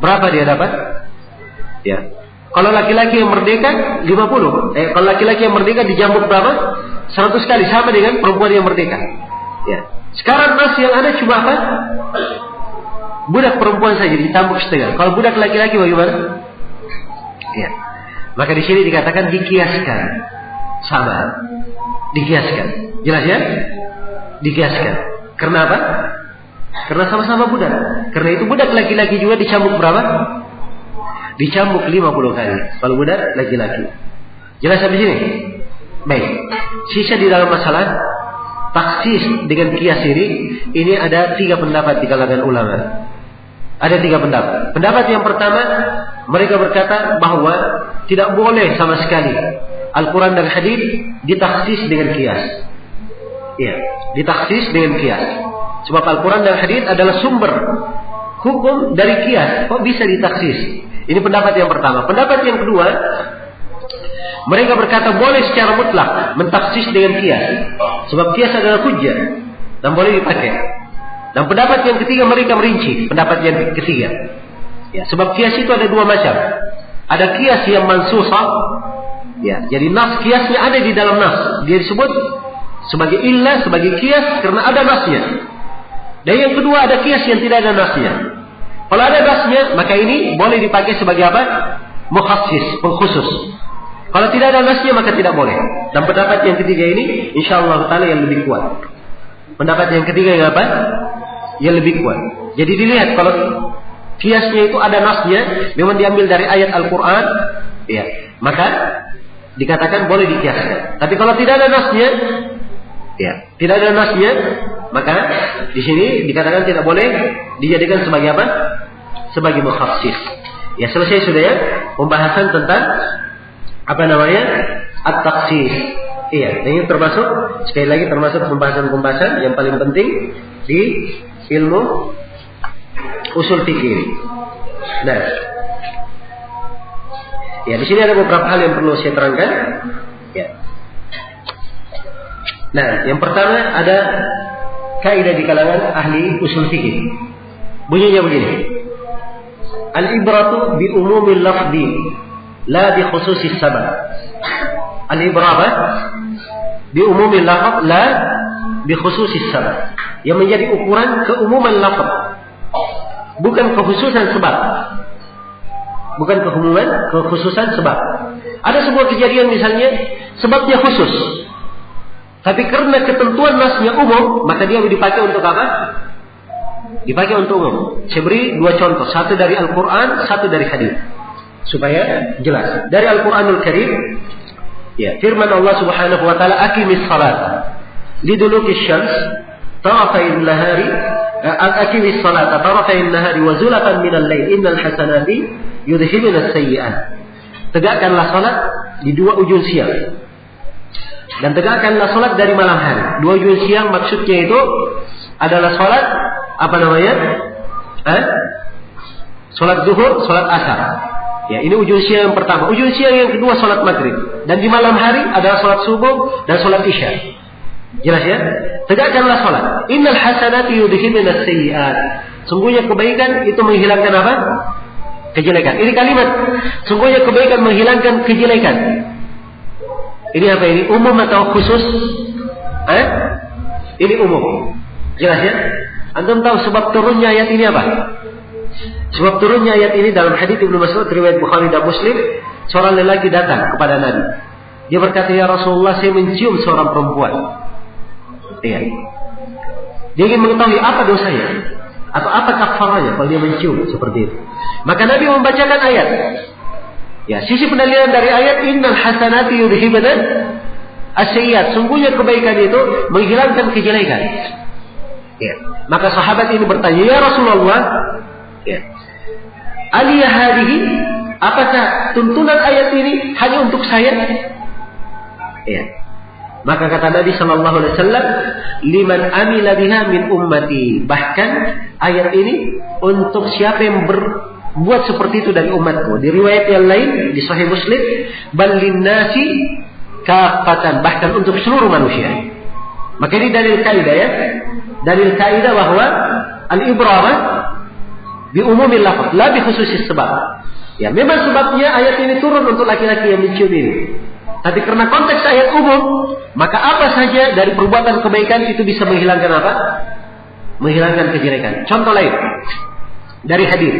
Berapa dia dapat? Ya. Kalau laki-laki yang merdeka 50. Kalau laki-laki yang merdeka dicambuk berapa? 100 kali, sama dengan perempuan yang merdeka. Ya. Sekarang nas yang ada cuma apa? Budak perempuan saja ditambuk setengah. Kalau budak laki-laki bagaimana? Ya. Maka di sini dikatakan dikiaskan. Sama. Dikiaskan. Jelas ya? Dikiaskan. Karena apa? Karena sama-sama budak. Karena itu budak laki-laki juga dicambuk berapa? Dicambuk 50 kali. Kalau budak laki-laki. Jelas sampai sini? Baik. Sisa di dalam masalah taksis dengan kias ini ada 3 pendapat di kalangan ulama. Ada 3 pendapat. Pendapat yang pertama, mereka berkata bahwa tidak boleh sama sekali Al-Quran dan hadis ditaksis dengan kias. Iya, ditaksis dengan kias. Sebab Al-Quran dan hadis adalah sumber hukum dari kias. Kok bisa ditaksis? Ini pendapat yang pertama. Pendapat yang kedua, mereka berkata boleh secara mutlak mentaksis dengan kias. Sebab kias adalah hujjah dan boleh dipakai. Dan pendapat yang ketiga mereka merinci. Pendapat yang ketiga, ya, sebab kias itu ada 2 macam. Ada kias yang mansusah, ya, jadi nas kiasnya ada di dalam nas. Dia disebut sebagai illah, sebagai kias karena ada nasnya. Dan yang kedua ada kias yang tidak ada nasnya. Kalau ada nasnya, maka ini boleh dipakai sebagai apa? Mukhassis, pengkhusus. Kalau tidak ada nasnya maka tidak boleh. Dan pendapat yang ketiga ini insyaallah taala yang lebih kuat. Pendapat yang ketiga yang apa? Yang lebih kuat. Jadi dilihat kalau kiasnya itu ada nasnya, memang diambil dari ayat Al-Quran, ya, maka dikatakan boleh dikiaskan. Tapi kalau tidak ada nasnya, ya, tidak ada nasnya, maka di sini dikatakan tidak boleh dijadikan sebagai apa? Sebagai mukhassis. Ya, selesai sudah ya pembahasan tentang apa namanya? At-taksis. Iya, ini termasuk sekali lagi termasuk pembahasan-pembahasan yang paling penting di ilmu usul fikih. Nah, ya di sini ada beberapa hal yang perlu saya terangkan. Ya. Nah, yang pertama ada kaidah di kalangan ahli usul fikih. Bunyinya begini: al-ibratu bi umumil lafzi la bi khususis sabab. Al-ibrah bi umumil lafz la bi khususis sabab. Yang menjadi ukuran keumuman lafaz, bukan kekhususan sebab. Bukan kekhususan sebab. Ada sebuah kejadian misalnya sebabnya khusus, tapi karena ketentuan nasnya umum, maka dia dipakai untuk apa? Dipakai untuk umum. Saya beri 2 contoh, satu dari Al-Quran, satu dari hadis, supaya jelas. Dari Al-Quranul Karim, ya, firman Allah Subhanahu wa taala, aqimis salat liduluki syams tarafain nahari, aqimis salata tarafain nahari wa zulatan minal lail innal hasanati yudhhibun as-sayyi'at. Tegakkanlah salat di 2 ujung siang dan tegakkanlah salat dari malam hari. 2 ujung siang maksudnya itu adalah salat apa namanya? Salat zuhur, salat asar. Ya, ini ujung siang yang pertama. Ujung siang yang kedua salat maghrib. Dan di malam hari adalah salat subuh dan salat isya. Jelas ya? Tegakkanlah salat. Innal hasanati yudhhibun as-sayyi'at. Sungguhnya kebaikan itu menghilangkan apa? Kejelekan. Ini kalimat. Sungguhnya kebaikan menghilangkan kejelekan. Ini apa ini? Umum atau khusus? Ini umum. Jelas ya? Antum tahu sebab turunnya ayat ini apa? Sebab turunnya ayat ini dalam hadits Ibnu Mas'ud riwayat Bukhari dan Muslim, seorang lelaki datang kepada Nabi. Dia berkata, "Ya Rasulullah, saya mencium seorang perempuan." Iya. Dia ingin mengetahui apa dosanya atau apa kafaranya kalau dia mencium seperti itu. Maka Nabi membacakan ayat. Ya, sisi pendalilan dari ayat innal hasanati yudhibna as-sayyi'at. Sungguhnya kebaikan itu menghilangkan kejelekan. Ya. Maka sahabat ini bertanya, "Ya Rasulullah, ya. Aliyah hadhihi, apakah tuntunan ayat ini hanya untuk saya?" Ya. Maka kata Nabi sallallahu alaihi wasallam, "Liman amila biha min ummati." Bahkan ayat ini untuk siapa yang berbuat seperti itu dari umatku. Di riwayat yang lain di Sahih Muslim, "Bal linnasi kafatan." Bahkan untuk seluruh manusia. Maka ini dalil kaidah ya. Dalil kaidah bahwa al-ibrah bi umumil lafaz, la bi khususis sebab. Ya, memang sebabnya ayat ini turun untuk laki-laki yang mencium ini. Tapi karena konteks ayat umum, maka apa saja dari perbuatan kebaikan itu bisa menghilangkan apa? Menghilangkan kejelekan. Contoh lain dari hadis.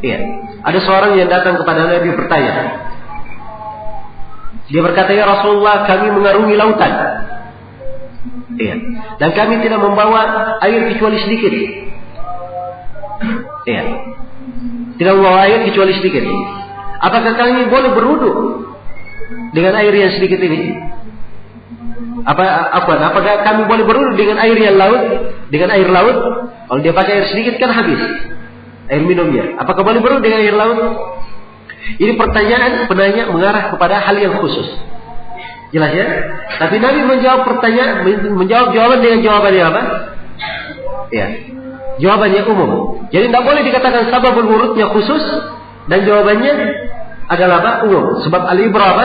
Iya, ada seorang yang datang kepada Nabi bertanya. Dia berkata, "Ya Rasulullah, kami mengarungi lautan. Iya, dan kami tidak membawa air kecuali sedikit. Iya, tidak membawa air kecuali sedikit. Apakah kami boleh berwudu dengan air yang sedikit ini? Apakah kami boleh berwudu dengan air yang laut? Dengan air laut? Kalau dia pakai air sedikit kan habis air minumnya. Apakah boleh berwudu dengan air laut?" Ini pertanyaan penanya mengarah kepada hal yang khusus. Jelas ya? Tapi Nabi menjawab jawaban dengan jawabannya apa? Ya, jawabannya umum. Jadi tidak boleh dikatakan sababul wurudnya khusus dan jawabannya adalah apa? Umum. Sebab al-ibrah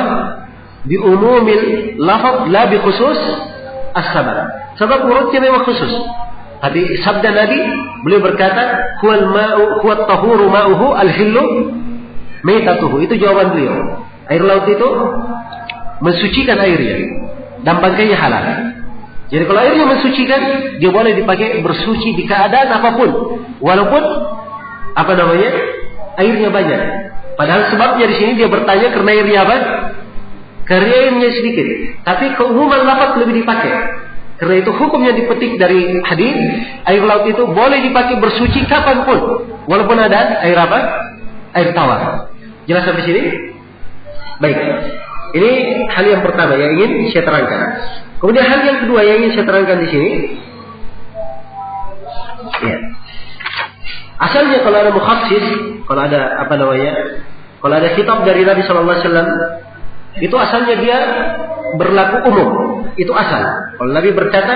bi umumil lafaz la bi khusus as-sabab. Sebab wurudnya memang khusus. Tapi sabda Nabi, beliau berkata, "Huwal ma'u huwat tahuru ma'uhu al-hillu maitatuhu." Itu jawaban beliau. Air laut itu mensucikan airnya dan bangkainya halal. Jadi kalau airnya mensucikan, dia boleh dipakai bersuci di keadaan apapun, walaupun airnya banyak. Padahal sebabnya di sini dia bertanya karena airnya apa? Karena airnya sedikit. Tapi keumuman lafaz lebih dipakai. Karena itu hukumnya dipetik dari hadis, air laut itu boleh dipakai bersuci kapanpun, walaupun ada air apa? Air tawar. Jelas sampai sini? Baik. Ini hal yang pertama yang ingin saya terangkan. Kemudian hal yang kedua yang ingin saya terangkan di sini. Ya. Asalnya kalau ada mukhassis, kalau ada kitab dari Nabi sallallahu alaihi wasallam, itu asalnya dia berlaku umum. Itu asal. Kalau Nabi berkata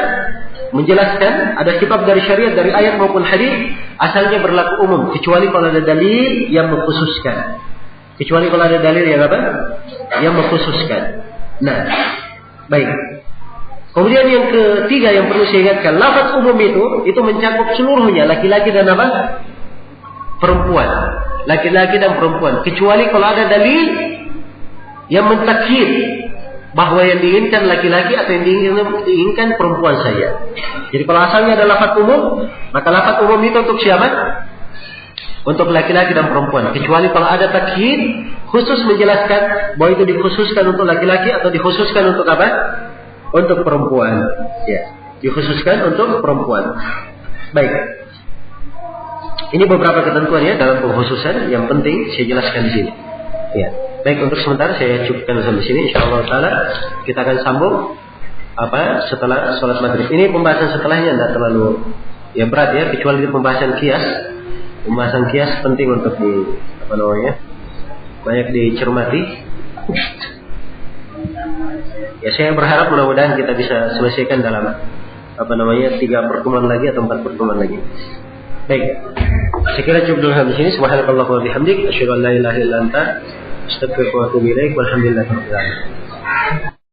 menjelaskan ada kitab dari syariat dari ayat maupun hadis, asalnya berlaku umum kecuali kalau ada dalil yang mengkhususkan. Kecuali kalau ada dalil yang apa? Yang mengkhususkan. Nah, baik. Kemudian yang ketiga yang perlu saya ingatkan, lafaz umum itu mencakup seluruhnya, laki-laki dan apa? Perempuan. Laki-laki dan perempuan. Kecuali kalau ada dalil yang mentakhir bahwa yang diinginkan laki-laki atau yang diinginkan perempuan saja. Jadi kalau asalnya ada lafaz umum, maka lafaz umum itu untuk siapa? Untuk laki-laki dan perempuan. Kecuali kalau ada takhir khusus menjelaskan bahwa itu dikhususkan untuk laki-laki atau dikhususkan untuk apa? Untuk perempuan. Ya, dikhususkan untuk perempuan. Baik. Ini beberapa ketentuan ya dalam pengkhususan yang penting saya jelaskan di sini. Ya. Baik, untuk sementara saya cukupkan sampai sini. Insyaallah taala kita akan sambung setelah sholat maghrib. Ini pembahasan setelahnya tidak terlalu berat ya, kecuali pembahasan kias. Pembahasan kias penting untuk banyak dicermati. Ya, saya berharap mudah-mudahan kita bisa selesaikan dalam 3 pertemuan lagi atau 4 pertemuan lagi. Baik. Saya kira cukup dulu sampai sini. Subhanallah wa bihamdik, asyhadu an la ilaha illa anta, astaghfiruka wa atubu ilaik. Walhamdulillahirabbil alamin.